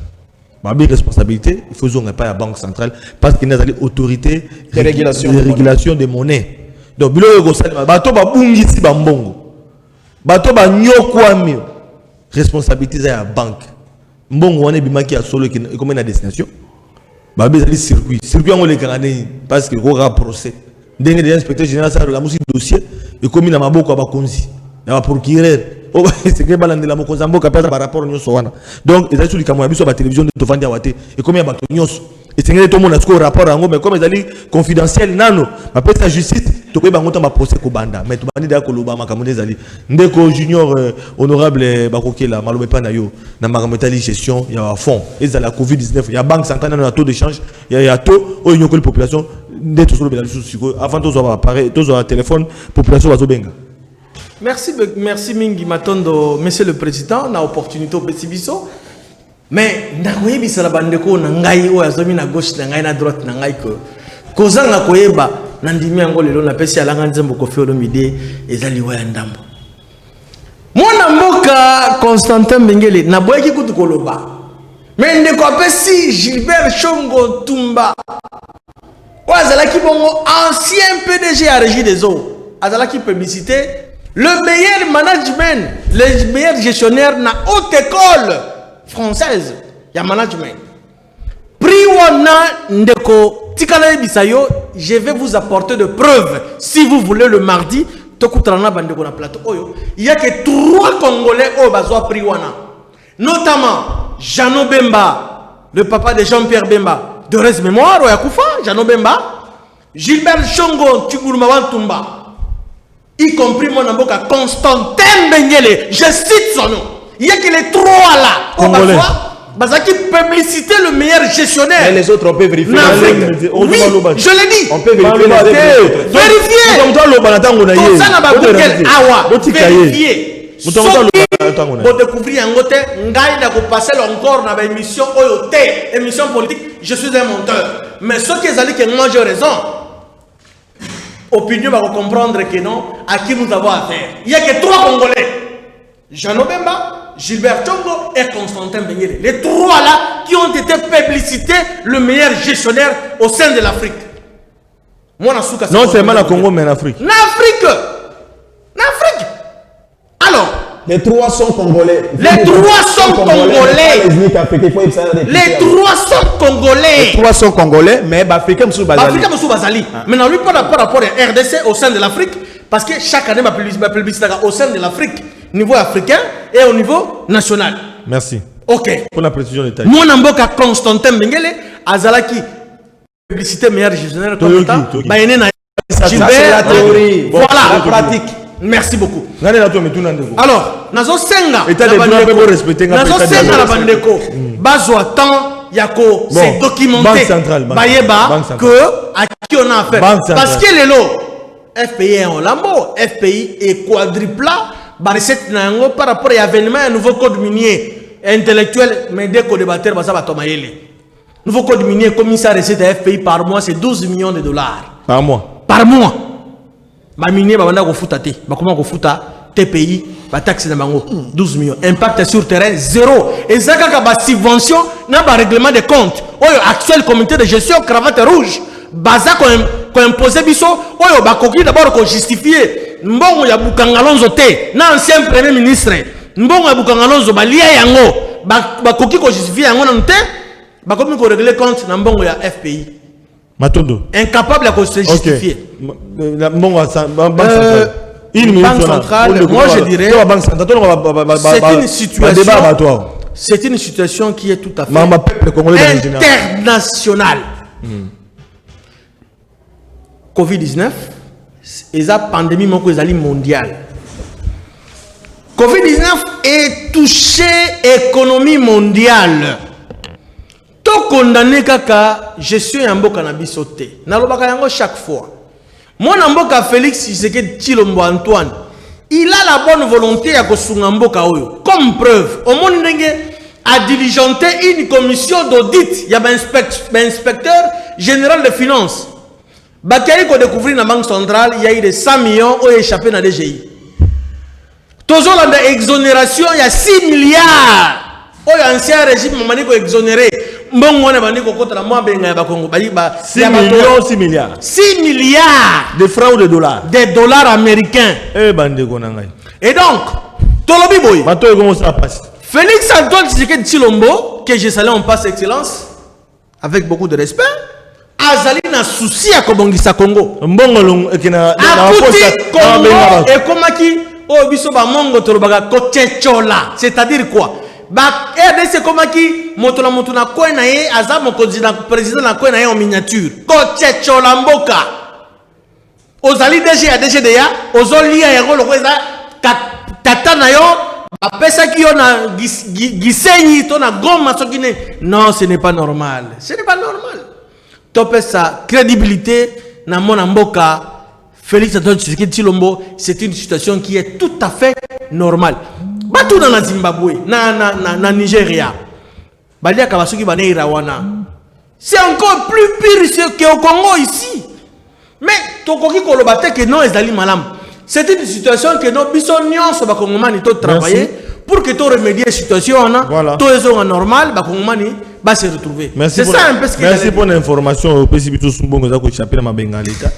Ma responsabilité, il faut que pas la banque centrale parce qu'il y a des autorités de régulation des monnaies. Donc, bilo yo salima bato ba bungi si ba mbongo. Bato ba nyokwami. Responsabilité de la banque. Mbongo wane bimaki ya solo qui comme une destination. Ba bezali circuit on le canadien parce que ko ra procès. Ndenge des inspecteurs général ça la musi dossier et comme na maboko ba konzi. Na procureur c'est que balande la mokonza mboka par rapport nyonso wana donc ils sur likamwa biso ba télévision de tovandi awate et comme ya bato nyonso et c'est que tout le monde a ce rapport yango mais comme ezali confidentiel nano ba pesa justice to ko ba ngota ba procès ko banda mais to bandi da ko loba makambo ezali ndeko junior honorable bakokela malobe pa na yo na makambo etali gestion ya fond ezala la covid-19 ya banque centrale na taux de change ya taux o nyoko population ndeto solo bela siko avant to zo ba appareil to zo téléphone population bazo benga. Merci Mingi Matondo, monsieur le président, na opportunité au petit biso. Mais ndakoye bisala bandeko na ngai o azomi na gauche na ngai na droite na ngai ko kozanga koyeba na ndimi yango lelo na pesi alanga nzembo kofi olomide ezali wa ndambo. Mwana mboka Constantin Bengele na boyeki kutu koloba. Mais ndeko apesi Gilbert Chongo Tumba. O azalaki bongo ancien PDG à Régie des Eaux. Azalaki publicité. Le meilleur management, le meilleur gestionnaire na haute école française, il y a management. Priwana ndeko tikana bisayo, je vais vous apporter de preuves. Si vous voulez le mardi, tokutrana bandeko na plateau oyo, il y a que 3 Congolais au bazwa Priwana. Notamment Jeannot Bemba, le papa de Jean-Pierre Bemba, de reste mémoire oya kufa, Jeannot Bemba, Gilbert Chongo Tchunguluma Tumba. Y compris mon amboka Constantin Bengele, je cite son nom. Il y a que les 3 là. Bazaki publicité le meilleur gestionnaire. Mais les autres on peut vérifier. Oui, je l'ai dit. On peut vérifier. Vérifier. Pour découvrir un côté, Ngaï n'a pas passé encore dans l'émission OYOT, émission politique. Je suis un monteur. Mais ce qui est allé que moi j'ai raison. Opinion va comprendre que non, à qui nous avons affaire. Il n'y a que 3 Congolais. Jeannot Bemba, Gilbert Chongo et Constantin Bengele. Les 3 là qui ont été publicités le meilleur gestionnaire au sein de l'Afrique. Non seulement la Congo mais en Afrique. L'Afrique. Alors, les 3 sont congolais. Les 3 sont congolais. Les 3 sont congolais. Les 3 sont congolais, mais Africains sont basali. Maintenant, lui, par rapport à RDC au sein de l'Afrique, parce que chaque année, ma publicité au sein de l'Afrique, au niveau africain et au niveau national. Merci. Ok. Pour la précision des tailles. Mon amboka Constantin Bengele, Azalaki, publicité meilleure gestionnaire comme ça. C'est la théorie. Voilà. La pratique. Merci beaucoup. Alors, nazo senga nazo senga la bandeko bazwa temps yako c'est documenté bayeba que à qui on a affaire parce que lelo FPI est en lambo, FPI est quadrupla ba recette na ngo par rapport à l'événement un nouveau code minier intellectuel mais dès qu'on débatteur ba ça ba tomayele nouveau code minier commissaire recette à FPI par mois c'est 12 millions de dollars par mois ba minier ba banda ko futa te ba comment ko futa TPI ba taxe na bango 12 millions impact sur terrain 0 et ça ka ba subvention na ba règlement de compte oyo actuel comité de gestion cravate rouge baza ko imposer biso oyo ba koki d'abord ko justifier mbongo ya Bukangalonzo te na ancien premier ministre mbongo ya Bukangalonzo balia yango bakoki ko justifier yango na nte bakomi ko régler compte na mbongo ya FPI Matondo incapable à se justifier. Mbongo Banque centrale, moi je dirais c'est une situation qui est tout à fait internationale. Covid-19 et la pandémie mondiale. Covid-19 est touché l'économie mondiale. Tout condamné kaka gestion ya mboka na biso te. Nalobaka yango chaque fois. Mon mboka Félix Tshisekedi Tshilombo Antoine, il a la bonne volonté à kosunga mboka oyo. Comme preuve, au monde a diligenté une commission d'audit. Il y a un inspecteur général de finances. Bakayi ko découvrir na banque centrale, il y a eu des 100 millions qui ont échappé dans DGI. Toujours dans l'exonération, il y a 6 milliards. Oh, ancien régime m'a dit qu'on exonéré. 6 milliards. 6 milliards. De francs ou de dollars? Des dollars américains. Et donc, Tolobi Boy. Comment ça passe? Félix Antoine Tshisekedi Tshilombo, que je salue en passe excellence, avec beaucoup de respect, Azali na souci à Kobongisa Congo. Mbongolong, Congo, et comment qui, oh, biso ba mongo tolobaga kochechola. C'est-à-dire quoi? Ba RDC comment qui motola motuna koe na ye azamo président na koe na ye en miniature kochechola mboka ozali DG de ya ozolia yango lokweza tata na yo apesa ki yo na gisenyi to na goma sokine. Non, ce n'est pas normal, ce n'est pas normal. Topé sa crédibilité na mona mboka Félix Antoine Tshisekedi Tshilombo, c'est une situation qui est tout à fait normale. Batou dans la Zimbabwe, na Nigeria, Balia Kawasuki Bane Irawana. C'est encore plus pire qu'au Congo ici. Mais Tokoki Kolobate que non, Ezali Malam. C'est une situation que nos bisonions sont Bakongomani to travailler pour que tu remédies la situation. Voilà. Tout est normal, Bakongomani va se retrouver. C'est ça un peu ce que merci pour l'information. Au Pessibito Sumbongo Zako échappé dans ma Bengaleta.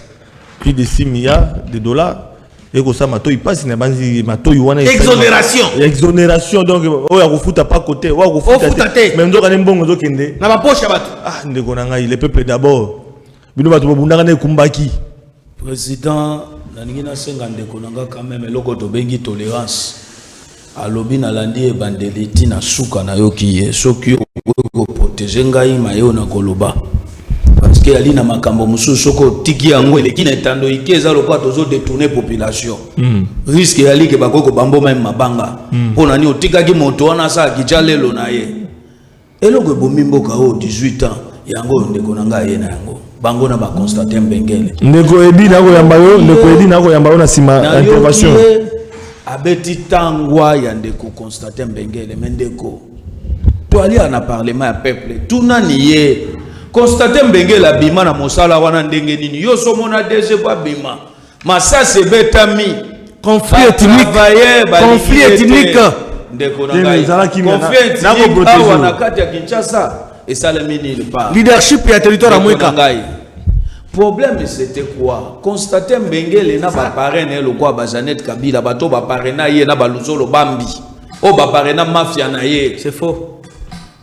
Plus de 6 milliards de dollars. Et que ça, il passe, exonération. Exonération, donc, oh, il faut pas côté, oh, il faut même donc, on est bon, on est na poche, ah, le peuple d'abord. Président, Nanina Sengande Konanga, quand même, l'oko bengi tolérance. À l'obin à l'andi et bandeliti na souka na yoki, soki ko protéger ngai mayo na koloba. Parce que ali na makambo musu soko tiki yango eleki na tando ikeza lokwa tozo détourner population. Risque ali ke bakoko bambo même mabanga. Pona ni otika ki moto wana sa kijalelo na ye. Eloko bomi mboka o 18 ans yango ndeko na ngai na yango. Bango na ba constater Mbengele. Ndeko edi na ko yamba yo, ndeko edi na ko yamba yo na sima intervention. Abeti tangwa ya ndeko constater Mbengele mendeko. To ali na parlement ya peuple. Tuna niye constater Mbengele abima na mosala wana ndenge nini yo somona DG ba bima masase betami conflit ethnique ndeko na ngai conflit awa na kati ya Kinshasa et salamini le pas leadership ya territoire amweka problème c'était quoi constater Mbengele na ba parrain le quoi ba Janet Kabila bato ba parrain ye na ba Luzolo Bambi o ba parrain mafia na ye c'est faux.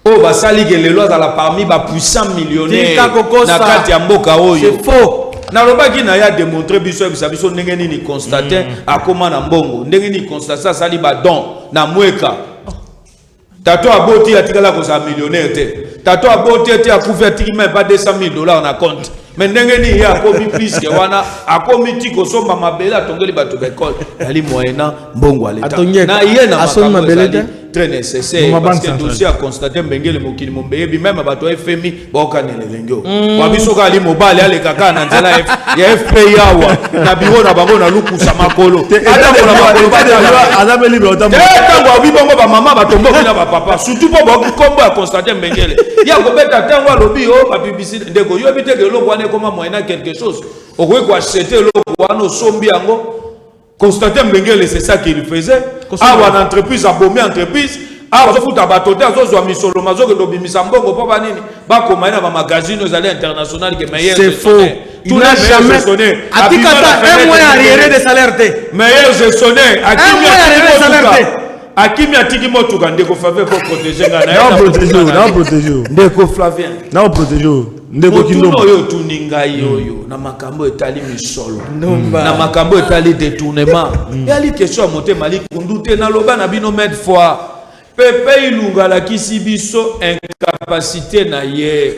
Oh, basali que les lois à la parmi ba puissants millionnaires na kati ya mboka oyo. C'est faux. Na loba ki na ya démontrer biso biso ndenge ni constater akoma na mbongo ndenge ni constater sali ba don na mweka. Tato aboti atikala ko sa millionnaire te. Tato aboti te akufi atiki même pas $200,000 na compte. Mais ndenge ni ya akomi plus que wana akomi tiko somba mabele atongeli bato bekol. Ali moyena mbongo aleta. Na yena mabele très nécessaire parce que dossier a constaté Mbengele mokili mombebi même bato FMI bokanele lengo babiso ka ali mobile ale kaka na nzela ya FPI awa na bureau na bango na lukusa makolo ata ko na makolo ba azame libre otambo tango abi bongo ba mama batombo na ba papa surtout po ba kombo a constaté Mbengele ya ko beta tango alobi o ba publicité ndeko yo biteke loko wana koma moyena quelque chose okwe ko acheter loko wana sombi yango. Constater Mbengele, c'est ça qu'il faisait. Avoir une entreprise, abomber entreprise. Avoir un foot à batoter, avoir un misolo, mazo que l'obi misambongo, papa nini. Bah comme il y a un magazine aux allées internationales qui est meilleur. C'est faux. Il n'a jamais sonné. A Tikata, un mois arriéré de salaire. Meilleur gestionnaire. Un mois arriéré de salaire. Akimi atiki motuka ndeko Flavien pour protéger ngana. Non protéger. Ndeko Flavien. Non protéger. Ndeko Kindomba. Yo tuninga yo na makambo etali misolo. Na makambo etali détournement. Yali question monter mali kundute na loba na bino med fois. Pepe ilunga la kisibiso incapacité na ye.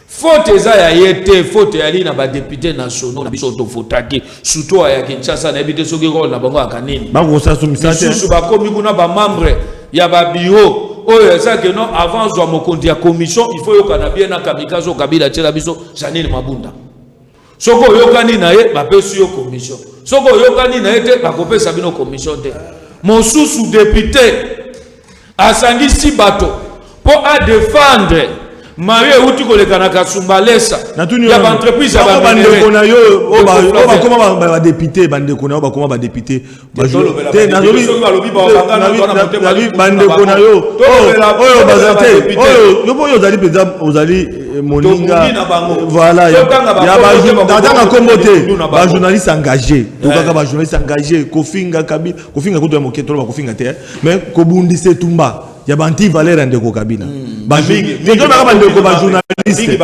Faute eza ya yete, faute yali na ba député nationaux na biso to votaki surtout ya Kinshasa na ebite soki ko na bango akanini. Ba ko sa sumisate. Susu ba komi kuna ba membre ya ba bureau. Oyo eza que non avant zo mokonzi ya commission, il faut yokana bien na kamikazo kabila tshela biso Janine Mabunda. Soko yokani na ye ba pesu yo commission. Soko yokani na ye te ba kopesa bino commission te. Mosusu député asangisi bato pour à défendre Marie uti kolekana kasumbalesa ya ba entreprise ya ba ndeko na yo ba koma ba député bandeko na yo ba koma ba député ba te na lobi bandeko na yo oyo bazate oyo yo zali peza ozali moninga voilà ya ba dans kombo te ba journaliste engagé to kaka ba journaliste engagé kofinga kabila kofinga kuto ya moketolo ba kofinga te mais kobundise tumba ya banti valeur ndeko kabila ba ndeko ba journaliste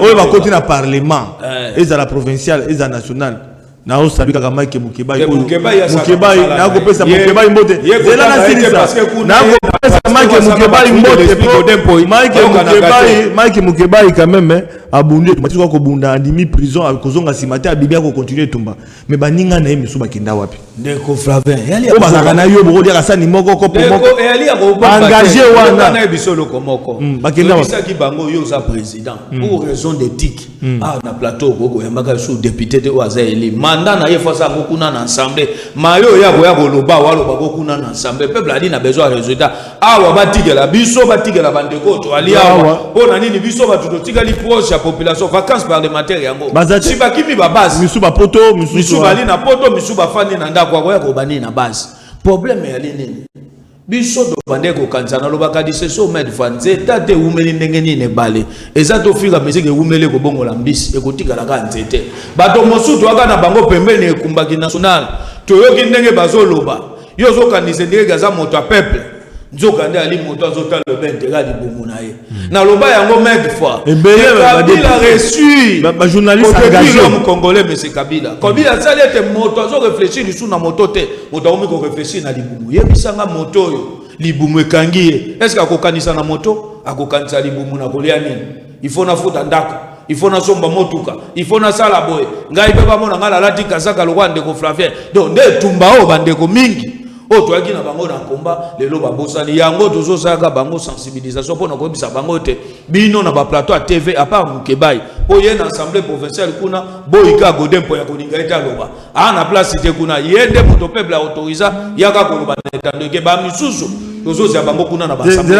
oyo ba koti na parlement eza la provinciale eza nationale na osabika kama Mike Mukebai na ko pesa Mukebai mbote zela na silisa na ko pesa Mike Mukebai mbote Mike Mukebai quand même abundi matiko ko bunda andimi prison akozonga simate abibia ko continuer tumba mais baninga na yemisu bakenda wapi ndeko Flavien yali o bazaka na yo boko dia sani moko ko moko yali engagé wana na bisolo komoko bakenda wapi ça ki bango yo za président pour raison d'éthique na plateau boko yambaka sous député de Oazaeli mandat na ye fosa ngokuna na assemblée mayo ya loba walo bakokuna na assemblée peuple a dit na besoin résultat awa batigela biso batigela bandeko to ali awa pona nini biso batutotika li proche ya population vacances parlementaires yango si bakimi ba base misu ba poto misu bali na poto misu bafandi na ndako ko ya ko bani na base problème ya nini biso do bandeko kanzana lobaka di seso med fanze tate umeli ndenge nini bale eza to fika mesike umeli ko bongola mbisi ekotika la ka nzete bato mosutu aka na bango pembeni ekumbaki national toyoki ndenge bazoloba yo zo kanise ndenge gaza moto a peuple nzoka nde ali moto azota le bentega libumu na ye na loba yango med fois Kabila reçu ba journaliste engagé l'homme congolais monsieur Kabila Kabila sali ete moto azo réfléchir lisu na moto te moto akomi ko réfléchir na libumu yebisanga moto oyo libumu ekangi ye est-ce que akokanisa na moto akokanisa libumu na kolia nini il faut na futa ndako il faut na somba motuka il faut na sala boye ngai pe bamona ngala lati kazaka lokwande ko Flavien donc nde tumba o bandeko mingi o to akina bango na komba lelo babosani yango tozo saka bango sensibilisation pona ko bisa bango te bino na ba plateau à TV à part Mukebai po ye na assemblée provinciale kuna boyika godempo ya koninga eta loba na place te kuna yende moto peuple autorisa yaka ko loba netandeke ba misusu tozo ya bango kuna na ba assemblée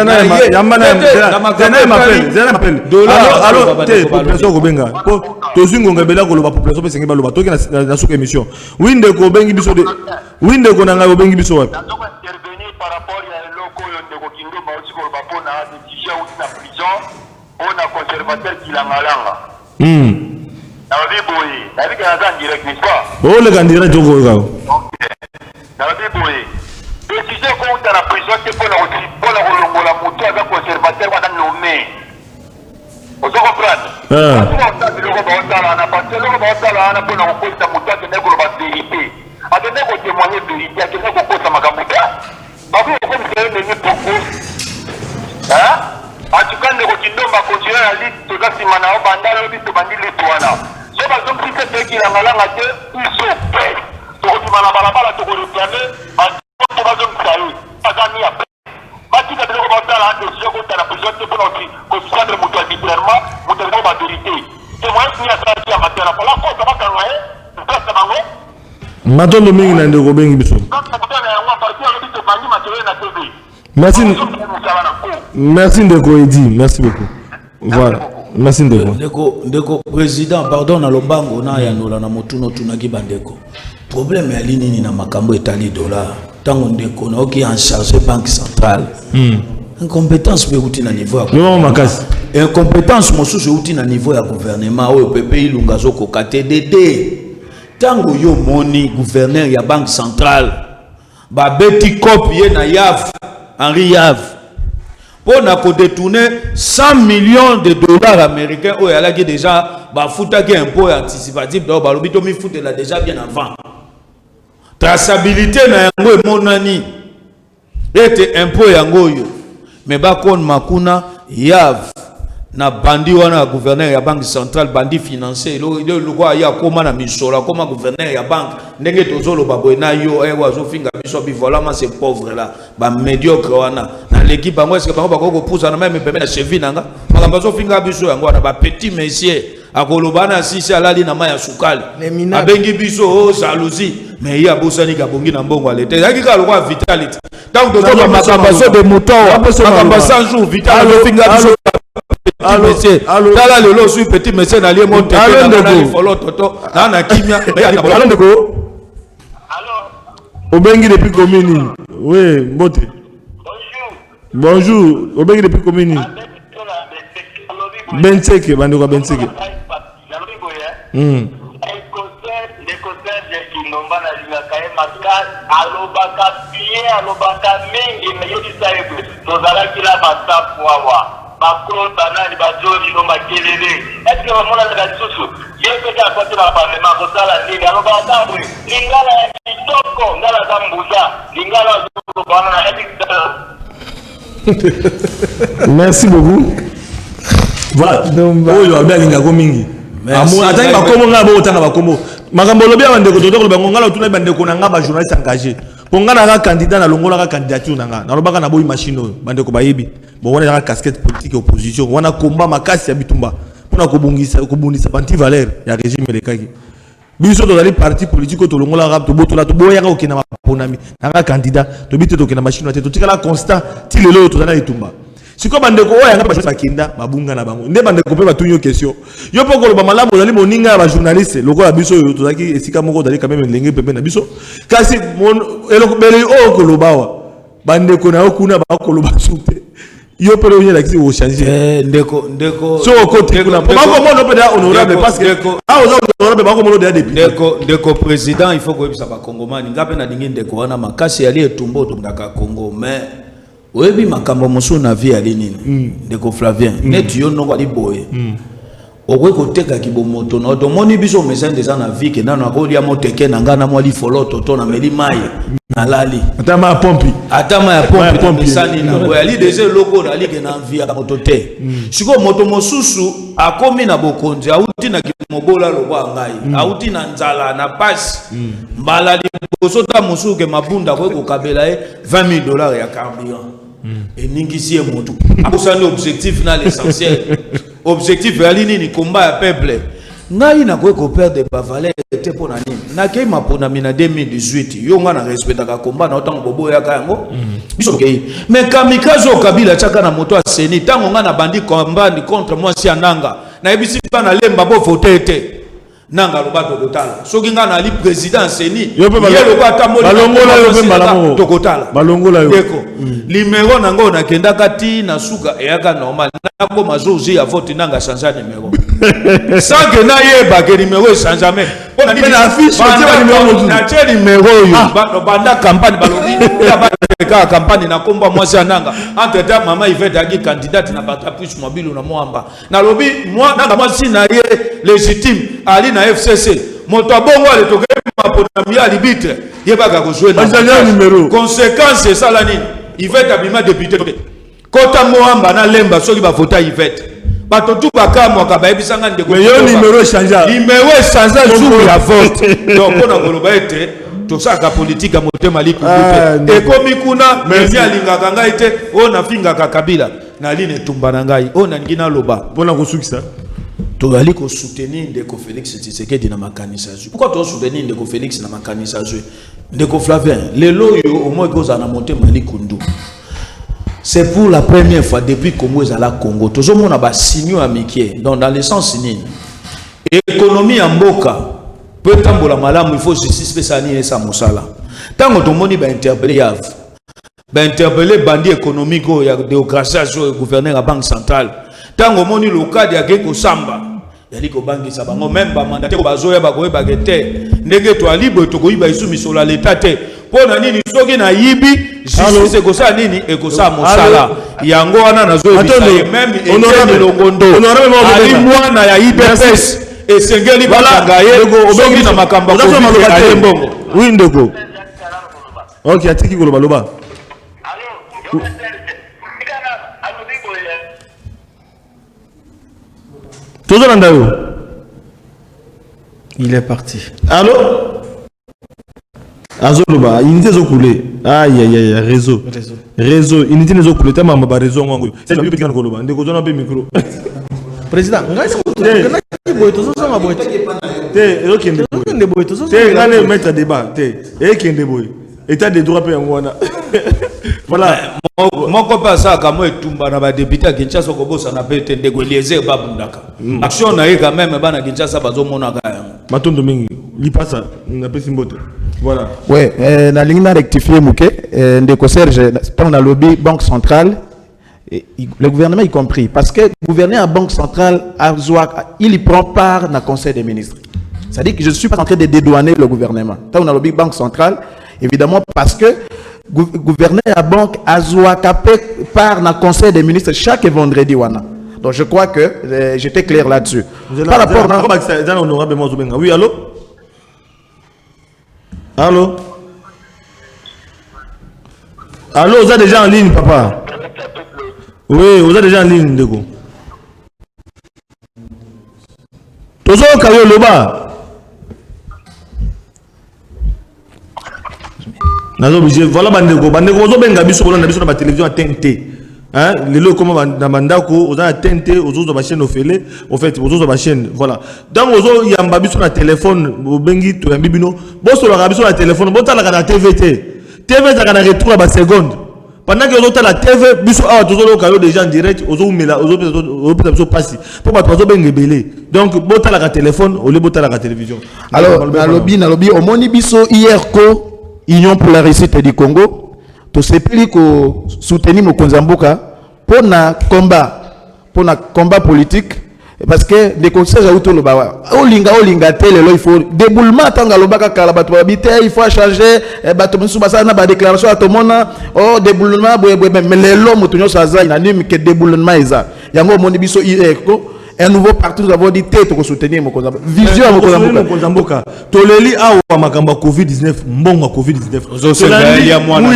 alors te population ko benga po tozingo ngabela ko loba population pe sengi ba loba toki na suka émission winde ko bengi biso de winde ko na ngabo bengi biso wapi donc intervenir par rapport à loko yo ndeko Kindomba aussi ko loba pona décision ou na prison on a conservateur qui la malanga na biboyi na bika na direct n'est pas oh le candidat joko ngao na biboyi décision ko ta la prison te pona kolongola moto aza conservateur wana nommé ozo comprendre loko ba otala na parce loko ba otala na pona ko ta moto te neko ba vérité atende ko témoigner vérité atende ko kosa makambo ta babu ko msere nini poko atukande ko Kindomba continuer la liste to zasima na obandalo biso bandili twana so bazo mpika te ki la malanga te iso pe to ko tumana balabala to ko reclamer to bazo msayi azani ya batika de ko batala de sio ko tala prison te pona ko suspendre moto arbitrairement moto ko ba vérité témoigner ni asaki ya matera pour la fois ça va kanga place bango matondo mingi na ndeko bengi biso merci ndeko Edi merci beaucoup voilà merci ndeko président pardon na lombango na ya nola na motuno tunaki bandeko problème ya nini na makambo etali dollar tango ndeko na oki en charge banque centrale incompétence pe uti na niveau ya makasi incompétence mosusu uti na niveau ya gouvernement oyo pepe ilunga zoko KTDD tango yo moni gouverneur ya banque centrale babeti copie na Yav, Henri Yav. Pour na détourner 100 millions de dollars américains, où il y a déjà bafuta qui impôt anticipatif, donc balobito mi foute là déjà bien avant. Traçabilité na yango e monani. Ete impôt yango yo. Mais bakon makuna Yav na bandi wana gouverneur ya banque centrale bandi financier le quoi ya koma na misora koma gouverneur ya banque ndenge tozolo babona yo wazo finga biso bi voilà c'est pauvre là ba médiocre wana na l'équipe bango est-ce que bango bako pouza na même pembe na cheville nanga bakambazo finga biso yango wana ba petit messieurs akolobana sisi alali na maya sukali abengi biso jalousie mais ya bosani ka bongi na mbongo alete yaki ka lokwa vitality donc tozolo makambazo de moto makambazo jour vital finga biso. Allô, tala lelo suis petit monsieur na lié monter na follow toto na kimia allô ndeko obengi depuis commune oui mbote bonjour obengi depuis commune Benseke bandeko Benseke Macron, Banani, Bazoni, no Makelele. Est-ce que vraiment la sous j'ai fait à côté de la parlement, comme ça la ligue, alors Badabou, Lingala, Kitoko, Ngala Zambuza, Lingala, merci beaucoup. Voilà. Oh, il y a bien une gagomingi. Merci. Attends, va comment on a beau temps va comment. Makambo lobi abande ko toto ba ngala tuna bande ko nanga ba journaliste engagé. Pongana ka candidat na longola ka candidature nanga. Na lobaka na boyi machine bande ko bayebi. Bon on a casquette politique et opposition. On a combat makasi ya bitumba. Pona ko bungisa panti valeur ya régime le kaki. Biso to dali parti politique to longola rap to boto la to boya ka okina ma ponami. Nanga candidat to bité to kina machine to tikala constant ti lelo to dana itumba. Siko bandeko oya nga ba kinda babunga na bango nde bandeko pe batunyo question yo poko lo ba malamu dali moninga ba journaliste lokola biso yo to zaki esika moko dali quand même lenge pepe na biso kasi mon eloko bele o ko lo bawa bandeko na okuna ba ko lo basute yo pe lo nyela kisi o changer ndeko so ko tekuna ba ko mono pe da honorable parce que ah ozo honorable ba ko mono da depuis ndeko président il faut ko ebisa ba kongomani ngape na dingi ndeko wana makasi ali etumbo to ndaka Congo mais oyebi makambo mosu na vie ali nini ndeko Flavien net yo nongo ali boye okwe koteka kibomoto na domoni biso message déjà na vie ke nano akolia moteke na ngana mo ali foloto to na meli mai na lali atama ya pompi mesani na boye ali déjà loko ali ke na vie ya motote siko moto mosusu akomi na bokonzi auti na kimobola lokwa ngai auti na nzala na pasi mbala bosota mosusu ke mabunda ko kokabela $20,000 ya carburant et ningisi e moto akosani objectif na l'essentiel objectif ya lini ni combat ya peuple ngai na ko perdre ba valeur te pona nini na ke mapona mina 2018 yo nga na respectaka combat na otango bobo ya kango biso ke mais kamikazo kabila chaka na moto aseni tango nga na bandi combat contre moi si ananga na ebisi pa na lemba bo voter nanga lobato tokotala soki nga na ali président seni yelo kwa tamoli balongola yo pe malamu tokotala balongola yo deko numéro nango na kenda kati na suka eyaka normal nako mazozi ya vote nanga changer numéro sans que na yeba ke numéro change jamais pona ni na affiche na tie numéro yo banda campagne balobi ka campagne na komba mwasi ananga entre temps mama Yvette agi candidate na Batapuche mobile na mwamba na lobi moi nanga mwasi na ye légitime ali na FCC moto abongo ale toke mapona ya arbitre yebaka ko jouer na numéro conséquence ça la nini Yvette abima député kota mwamba na lemba soki ba vota Yvette bato tu bakamwa ka bayebisanga ndeko yo numéro changer jour ya vote donc on a koloba ete to saka politique ya motema likubupe ekomi kuna memi alingaka ngai te o na fingaka kabila na line tumba na ngai o na ngina loba pona kosukisa to ali ko soutenir ndeko Félix Tshisekedi na makanisa zu pourquoi to soutenir ndeko Félix na makanisa zu ndeko Flavien lelo yo au moins ko za na motema likundu c'est pour la première fois depuis Congo ezala Congo tozomona ba signaux amiqué donc dans le sens nini économie en mboka peut tambola malamu il faut justice pesani et sa mosala tango tomoni ba interpeller Yav ba interpeller bandi économique ya déocratie sur gouverneur la banque centrale tango moni local ya keko samba yali ko bangisa bango même ba mandaté ko bazoya ba ko ba gete ndenge to alibo to ko iba isu misolo l'état te pona nini soki na yibi justice ekosa nini ekosa mosala yango wana nazo même Etienne Longondo ali mwana ya IDPS esengeli bakanga ye soki na makambo ko ali mbongo oui ndeko ok atiki ko loba toujours Nandayo Il est parti. Allô Azoloba, unité zo coulé. Aïe aïe aïe, réseau. Unité zo coulé, ta maman ba réseau ngwango. C'est le petit ko loba, ndeko zona pe micro. Président, ngai na boito zo sama boito. Te, okende. Okende boito zo. Te, ngane mettre débat, te. Ekende boy. État de droit pe ngwana. Voilà. Moko pa ça comme etumba na ba député à Kinshasa ko bossa na pete ndeko Eliezer babundaka. Action na ye quand même bana Kinshasa bazo mona ka yango. Matondo mingi, li passa na pesi mbote. Voilà. Ouais, na ligne na rectifier Mouké, ndeko Serge, dans la lobby banque centrale, le gouvernement y compris, parce que le gouverneur à banque centrale, il y prend part dans le conseil des ministres. C'est-à-dire que je ne suis pas en train de dédouaner le gouvernement. Dans la lobby banque centrale, évidemment, parce que le gouverneur à banque a part dans le conseil des ministres chaque vendredi. Donc je crois que j'étais clair là-dessus. Par rapport à... Oui, allô? Allô? Allô, vous êtes déjà en ligne, papa? Oui, vous êtes déjà en ligne, Ndeko. Tozo Kayo Loba. Nazo obligé. Voilà, Bandeko. Bandeko, vous avez un biso sur la télévision à TNT. Hein? Les lots comme Bandako, vous avez TNT, vous avez une chaîne au fêlé. En fait, vous avez une chaîne. Voilà. Donc, vous avez un babi sur le téléphone. Vous avez un bibino. Vous avez un babi sur le téléphone. Vous avez un TVT. TV, vous avez un retour à la seconde. Pendant que vous avez la TV, vous avez déjà en direct. Vous avez passé. Pour que vous ayez un donc, vous avez un téléphone, vous avez la télévision. Alors, dans le lobby, au Monibiso, hier, Union pour la réussite du Congo. To sepeli ko soutenir Mokonzamboka pour na combat politique parce que des conseils à auto loba olinga tel il faut déboulement tanga lobaka kala bato babité il faut changer bato musu basana ba déclaration à tout monde déboulement mais les l'homme to nyosa za inanime que déboulement eza yango moni biso eko un nouveau parti nous avons dit tête pour soutenir Mokonzamboka vision à Mokonzamboka toleli awa makamba covid-19 mbongo covid-19 zosela ya mwana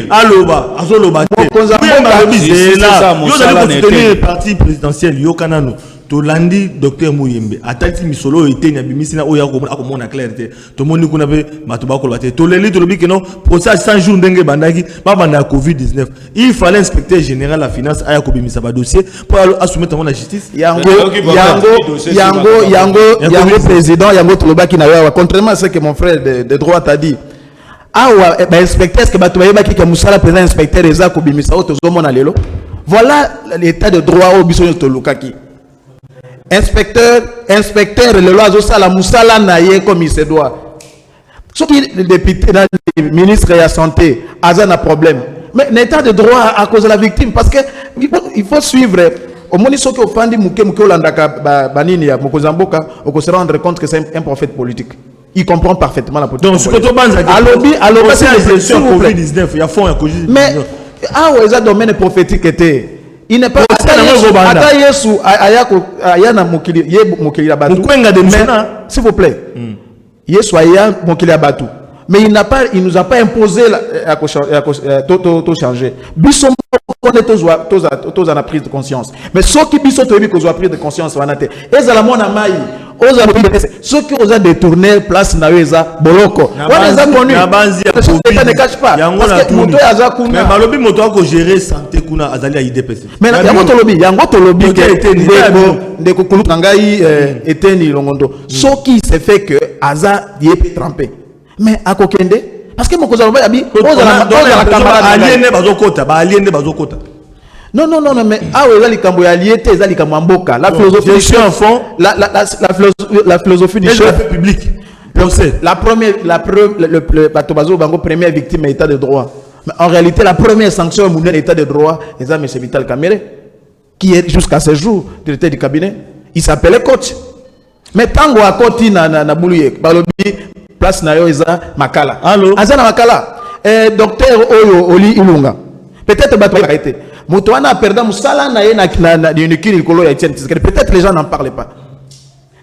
aloba azoloba te Mokonzamboka bizela yo za soutenir parti présidentiel yo kanano tolandi docteur Muyembe atati misolo etenya bimisina oya akomona clarté to moni kuna be bato bakola te toleli tolobi que non procès 100 jours ndenge bandaki ba banda covid-19 il fallait inspecteur général la finance aya ko bimisa ba dossier pour assumer la justice yango président yango tolobaki na yawa contrairement à ce que mon frère de droit a dit awa ba inspecteur est-ce que bato bayeba ki ka musala président inspecteur eza ko bimisa auto zomona lelo voilà l'état de droit au biso to lukaki inspecteur le loi la musala na ye comme il se doit ce qui le député le ministre de la santé a un problème mais l'état de droit à cause de la victime parce que il faut suivre au moins ce qui offendit muke olandaka banini ya Mokonzamboka on se rendre compte que c'est un prophète politique. Il comprend parfaitement la politique. Donc ce que tu penses c'est les COVID-19 il y a fond à mais ah ouais ça domaine prophétique était il n'est pas ata Yesu aya na mokili ye mokili ya batu s'il vous plaît Yesu aya mokili ya batu mais il nous a pas imposé to changer biso on est tous en prise de conscience mais ceux qui biso to bi ko prise de conscience wana te ezala mona mai oza ceux qui ont détourné place na eza boloko wana eza connu ne cache pas parce que moto aza kuna mais malobi moto ako gérer santé kuna azali à IDPS mais yango tolobi ndeko kuluka ngai eteni longondo ce qui se fait que aza yep trempé mais akokende parce que Mokonza loba yabi oza aliéné bazokota non mais eza likambo ya liété eza likambo mboka la philosophie du chef la philosophie du chef public la première première victime état de droit mais en réalité la première sanction mondiale état de droit c'est M. Vital Kamerhe qui est jusqu'à ce jour directeur du cabinet il s'appelait coach mais tango a koti na buluye balobi place na yo eza makala. Allô? Azana makala. Docteur Oyo Oli Ilunga. Peut-être bato ba été. Moto wana perda musala na ye na unikini likolo ya Etienne Tshisekedi. Peut-être les gens n'en parlent pas.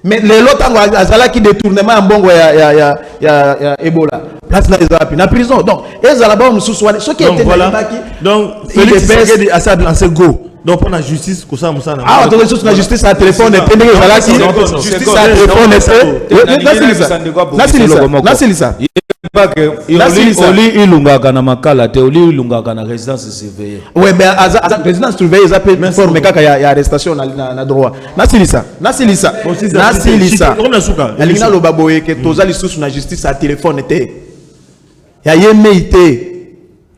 Mais les lots azala qui détournement en bongo ya Ebola. Place na ezapi na prison. Donc ezala ba mususu wana ce qui était donc Félix Tshisekedi a ça lancé go. Donc pour la justice que ça musana. Ah, donc justice na justice à téléphone et justice à téléphone et Nasilisa. Oli ilungaka na makala te oli ilungaka na résidence surveillée. Ouais, mais résidence surveillée ça peut former kaka ya arrestation na droit. Nasilisa. Alingna lo baboye ke toza lisusu na justice à téléphone te. Ya yemeite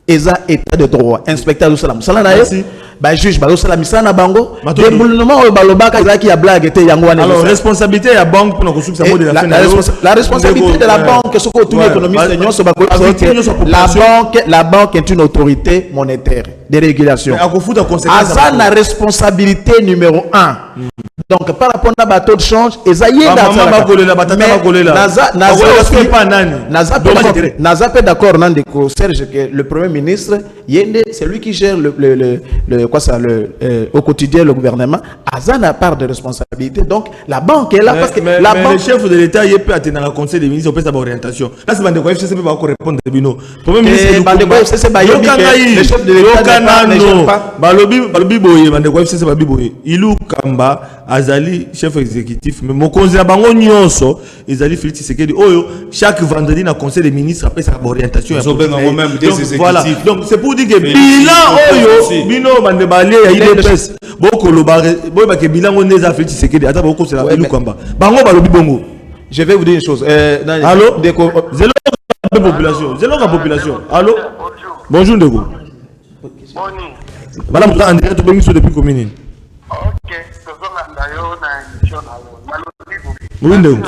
eza état de droit. Inspecteur de salam. Sala na yo. Ba juge ba sala misana bango. Déboulement o balobaka ezaki ya blague te yango wana. Alors responsabilité ya banque pour que ça de la responsabilité de la banque ce que tout économiste la banque est une autorité monétaire de régulation. Asa na responsabilité numéro 1. Donc par rapport à bateau de change Naza pas d'accord Nandeko Serge que le premier ministre Yende c'est lui qui gère au quotidien le gouvernement. Asa n'a part de responsabilité, donc la banque est là parce que la banque. Le chef de l'État il peut atteindre le conseil des ministres, on peut savoir orientation. Là c'est Bandeko FCC peut pas répondre de Bino. Premier ministre Bandeko FCC ba yobi le chef de l'État ne pas balobi boye Bandeko FCC ba biboye Ilou Kamba azali chef exécutif mais mokonzi ya bango nyonso ezali Félix Tshisekedi oyo chaque vendredi na conseil des ministres après sa orientation voilà donc c'est pour dire que bilan oyo bino bande balé ya IDPS boko loba boy ba ke bilan on neza Félix Tshisekedi ata boko c'est la Ilou Kamba bango balobi bongo. Je vais vous dire une chose allô zelo la population allô bonjour Ndeko madame vous en direct depuis commune. Ok, oui, non.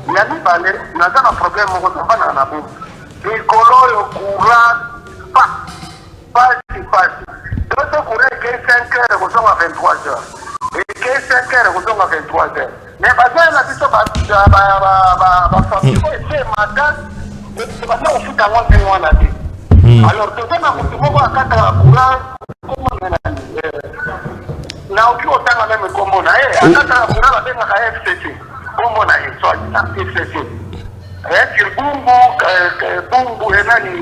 Yani bale naza na problème moko tofana na bo likolo yo courant pas donc courant que 5 heures kozonga 23 heures et que 5 heures kozonga 23 heures mais bazana na biso ba famille ko ese matin ba na ofika ngombe wana te alors tozana mutu moko akata courant comme na uki otanga meme komona akata courant benga ka FCC Bombo na histoire FCC. Bungu enani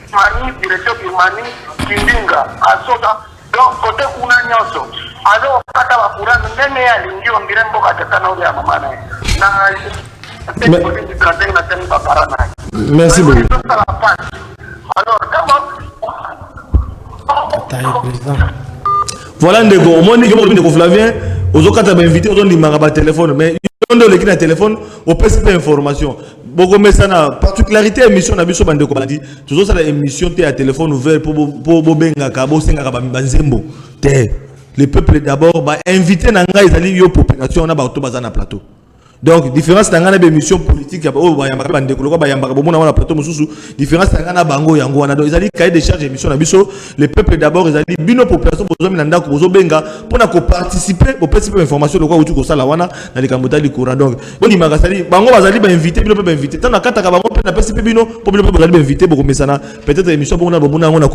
Mani directeur Mani Kindinga asoda donc côté kuna nyoso. Alors kata bakura ndenge ya lingio ngirembo katakana ule ya mama naye. Merci beaucoup. Alors voilà Ndeko, au moins Ndeko Flavien, aux autres invité, aux autres téléphone mais on a le téléphone au PSP information. Beaucoup mais ça na particularité émission na biso Bandeko Baladi. Toujours ça la émission té à téléphone ouvert pour benga kabo senga ka banzembo. Té le peuple d'abord ba invité na nga ezali yo population na ba to bazana plateau. Donc différence na nga na émission politique ya o ba yamba Bandeko ko ba yamba bomona na plateau mususu différence na nga na bango yango wana donc ezali cahier de charge émission na biso le peuple d'abord ezali bino population bozo mina ndako bozo benga pona ko participer au participer information lokwa utu ko sala wana na likambo tali courant donc boni magasali bango bazali ba invité bino pe invité tant na kata ka bango pe na participer bino po bino pe bazali ba invité boko mesana peut-être émission bomona ngona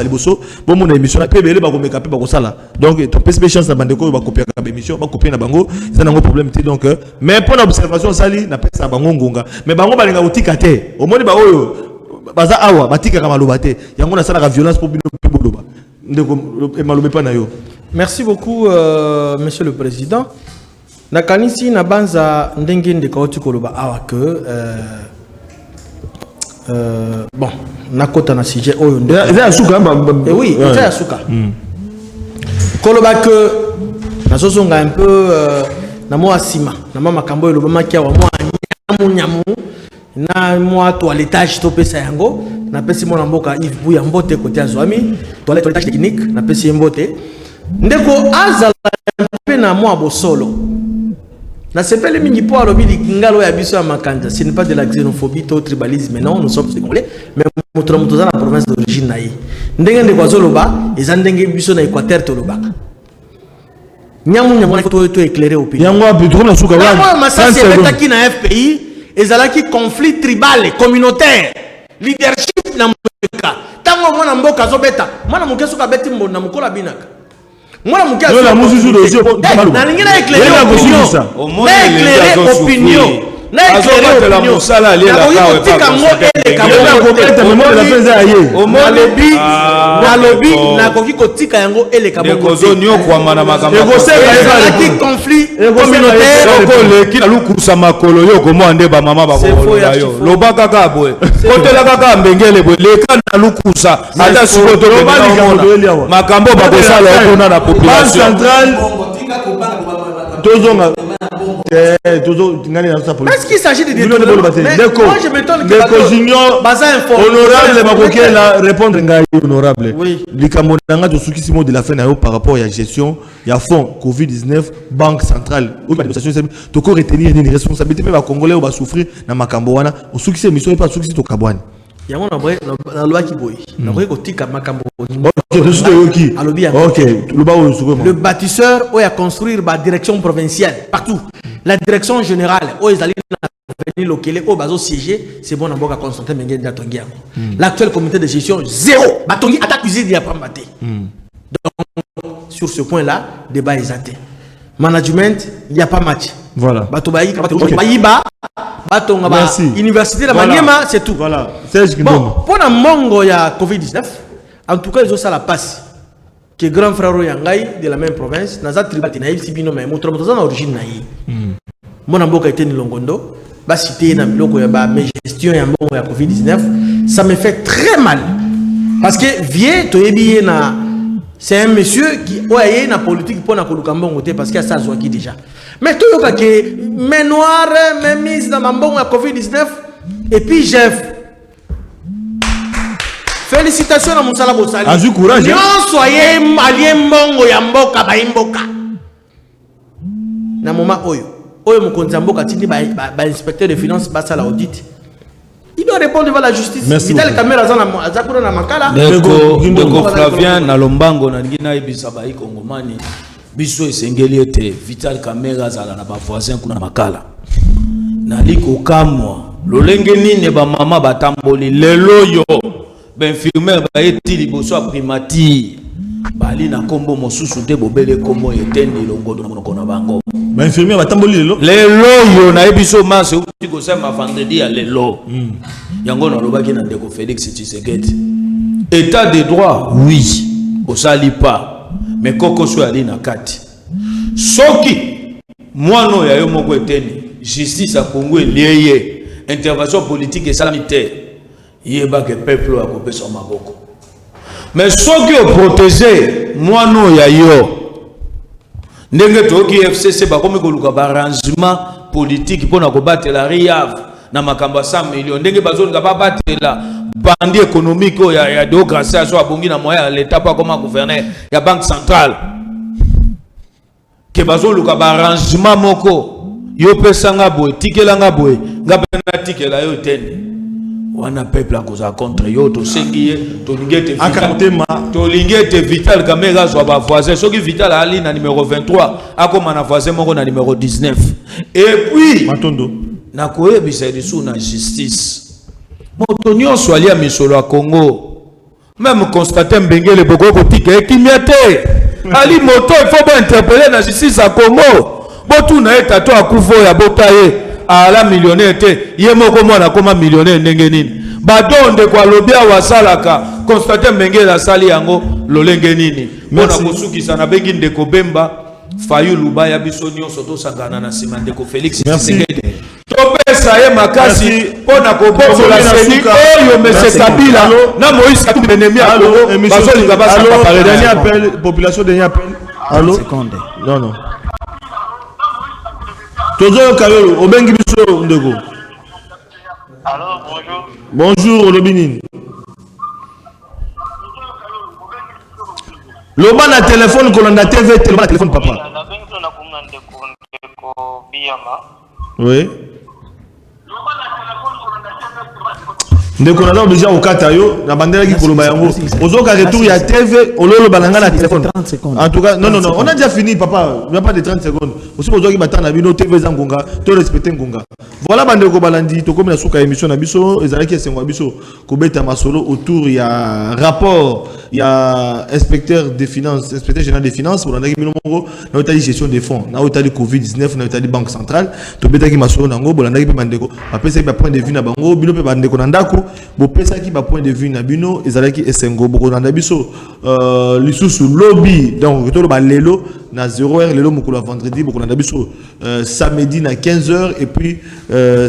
liboso bon mon émission pe belé ba ko meka pe ba ko sala donc to PSP chance na Bandeko ba copier ka émission ba copier na bango ça na problème té donc mais pour l'observation sali na pesa bango ngonga mais bango balinga utika te au moni ba oyo baza awa batika ka maloba te yango na sala ka violence pour bino pe boloba ndeko e malobe pa na yo. Merci beaucoup monsieur le président na kanisi na banza ndenge ndeko tikoloba awa que bon nakota na sujet oyo ndo oui c'est asuka koloba que nazozonga un peu na mo asima na mama kambo lo bama kia wa mo nyamu na mo toilettage to pesa yango na pesi mona mboka Yves Bouya mbote côté Azwami toilette technique na pesi mbote ndeko azala pe na moi bosolo na sepele mingi po alobi ngalo ya biso ya makanja ce n'est pas de la xénophobie ou tribalisme non nous sommes congolais mais moto na la province d'origine na ye ndenge ndeko azoloba eza ndenge biso na Équateur tolobaka nyamu to éclairer au pays yango abitro na suka wa masasi betaki na FPI ezalaki conflit tribal communautaire leadership na mboka tango mwana mboka azobeta mwana mukeso ka beti mbona mukola binaka mwana mukeso la mususu dossier na ningina éclairer opinion na éclairer la musala ali la kawe pa na lobby na koki kotika yango eleka bongo zonyo kwa mana makambo ezalaki conflit communautaire ko le lukusa makolo yo ko mwande ba mama ba ko yo lobaka ka boy kotela kaka mbengele boy le kana lukusa ata siko to makambo ba ko sala ko na population centrale tozonga est-ce qu'il s'agit de détournement? Moi je m'étonne que Junior honorable bakokela répondre ngai honorable likambo nanga to sukisi mo de la fin na yo par rapport à la gestion ya fonds Covid-19 banque centrale ou l'administration to ko retenir une responsabilité mais ba congolais ba souffrir na makambo wana o sukisi mission pas sukisi to kabwani yango na loi ki boy na ko tika makambo le bâtisseur où a construire la direction provinciale partout la direction générale où ils allaient venir localer au bazo siéger c'est bon d'abord à Constantin Mengen Datongia l'actuel comité de gestion zéro Batongi attaque cuisine il y a pas maté donc sur ce point là débat est athée management il y a pas match voilà Batobayi Bayiba Batonga ba université la Maniema c'est tout voilà bon pour la mongo ya Covid-19 en tout cas ils ont ça la passe que grand frère Yangai de la même province naza tribal naïf sibino mais moto moto na origine naï mon amboka était ni longondo ba cité na biloko ya ba gestion ya mbongo ya Covid-19 ça me fait très mal parce que vieux to yebiye na c'est un monsieur qui oye na politique pour na koluka mbongo te parce qu'il y a ça qui déjà mais tout yoka que mais noir mais mise na mbongo ya Covid-19 et puis chef félicitations à Moussala Bossali. Azu courage. Non, soyez malien mongo ya mboka ba imboka. Na moment oyo. Oyo mokonzi mboka tindi ba inspecteur de finances basa la audit. Il doit répondre devant la justice. Vital caméra za kuna na makala. Ndeko Flavien na Lombango na ngina ibisa ba ikongomani. Biso esengeli ete Vital caméra za na ba voisin kuna makala. Na liko kamwa. Lolenge nini ba mama batamboli lelo yo. Ben infirmière ba eti liboso a primati bali na kombo mosusu te bobele kombo etendi longodo monoko na bango ba infirmière batamboli lelo yo na ebiso mase uti ko sema vendredi ya lelo yango na lobaki na ndeko Félix Tshisekedi état de droit oui osali pas mais koko so ali na kati soki mwano ya yo moko etendi justice a Congo lié intervention politique et sanitaire yeba que peuple a coupé son maboko mais ceux qui ont protégé moi non ya yo ndenge toki FCC ba komi koluka ba arrangement politique pour na kobatela la riave na makamba 100 millions ndenge bazonga ba batela bandi économique ya démocratie so abongi na moyen l'état pas comment gouverner ya banque centrale ke bazoluka ba arrangement moko yo pesanga boy tikelanga boy ngapena tikela yo tene wana peuple a cause contre yo to sengiye to lingete Vital caméra zo ba voisin soki Vital ali na numéro 23 akoma na voisin moko na numéro 19 et puis matondo na koyebisa disu na justice moto nyonso ali ya misolo ya Congo même Constantin Mbengele boko kotika ekimiate ali moto il faut pas interpeller na justice à Congo botu na etato akufo ya botaye ala millionnaire te yemoko mwana koma millionnaire ndenge nini badonde kwa lobia wasalaka Constantin Mbengele asali yango lolenge nini mona kosukisa na bengi ndeko Bemba Fayu Lubaya biso nyonso to sangana na sima ndeko Félix Tshisekedi topesa ye makasi pona kobozo la seni oyo monsieur Kabila na Moïse Katumbi ennemi ya Congo bazolinga basa parler dernier appel population dernier appel allô seconde non Tozo Kayolo obengi biso ndeko allô bonjour Olobinin Loba na téléphone kolanda TV, loba na téléphone papa. Oui. Ndeko na obligé okata yo na bandela ki koloba yango. Ozoka retour ya TV, ololo balanga na téléphone. En tout cas, non, on a déjà fini papa, il n'y a pas de 30 secondes. Aussi ozoki batana bino TV zangonga, to respecter ngonga. Voilà bandeko balandi to comme na suka émission na biso, ezalaki esengwa biso ko beta masolo autour ya rapport, ya inspecteur des finances, inspecteur général des finances pour ndaki bino mongo na otali gestion des fonds, na otali Covid-19 na otali banque centrale, to betaki masolo nango bolandaki pe bandeko, apesa ba point de vue na bango, bino pe bandeko na ndako. Bopesa ki ba point de vue na bino ezalaki esengo boko na biso lisusu lobby donc to ba lelo na 0h lelo mokolo vendredi boko na biso samedi na 15h et puis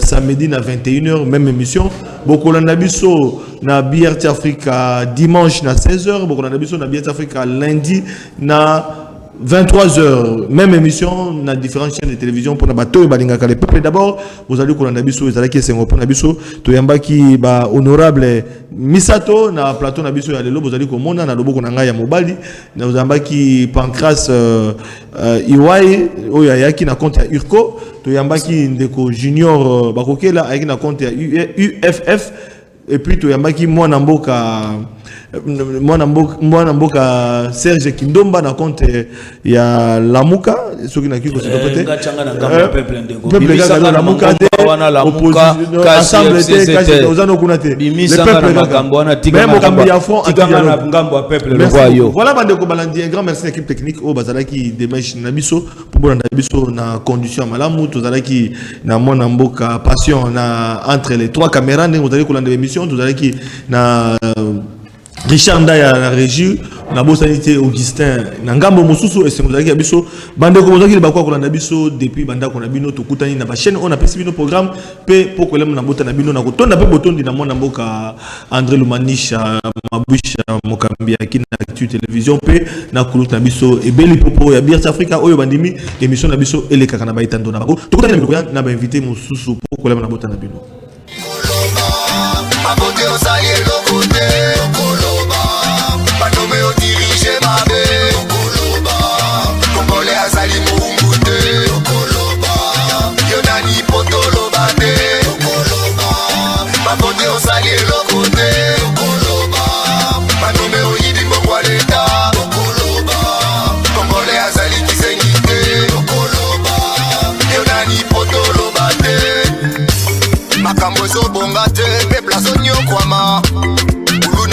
samedi na 21h même émission boko na biso na BRT Africa dimanche na 16h boko na biso na BRT Africa lundi na 23h, même émission, dans différentes chaînes de télévision pour bateau et balingaka le peuple d'abord. Vous allez qu'on biso, vous allez qui c'est pour nabiso, to yamba qui ba honorable Misato na plateau nabiso ya lelo, vous allez qu'on mona na lobo konanga ya mobali, na vous yamba qui Pancras Iwai, oya yaki na compte ya Urko, to yamba qui ndeko junior bakokela ayaki na compte ya UFF et puis to yamba qui moi namboka mwana mboka Serge Kindomba na compte ya Lamuka soki na kiko c'est côté ngachanga na ngamba peuple ndeko bimisa na Lamuka wana Lamuka ensemble te ozano kuna te bimisa na makambo wana tika na ngambo ya peuple le royo. Voilà bande ko balandi un grand merci à l'équipe technique au bazalaki demesh na biso pour bolanda biso na condition malamu tozalaki na mwana mboka passion na entre les trois caméras ndenge ozali kolanda émission tozalaki na Richard Ndaya la régie na bosanité Augustin na ngambo mosusu esengozaki ya biso bande ko bozaki bakwa kolanda biso depuis banda ko na bino tokutani na ba chaîne on a pesi bino programme pe poko lemu na bota na bino na kotonda pe botondi na mona mboka André Lumanisha Mabusha Mokambi akina Actu Télévision pe na kuluta biso ebeli popo ya BRT Africa oyo bandimi émission na biso elekaka na baitando na bako tokutani na biko na ba invité mosusu poko lemu na bota na bino.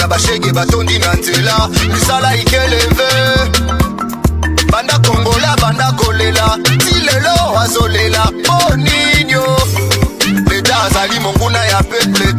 Bashege batondi na nzela misala ikeleve banda kongola banda kolela tilelo azolela boninyo leta azali monguna ya peple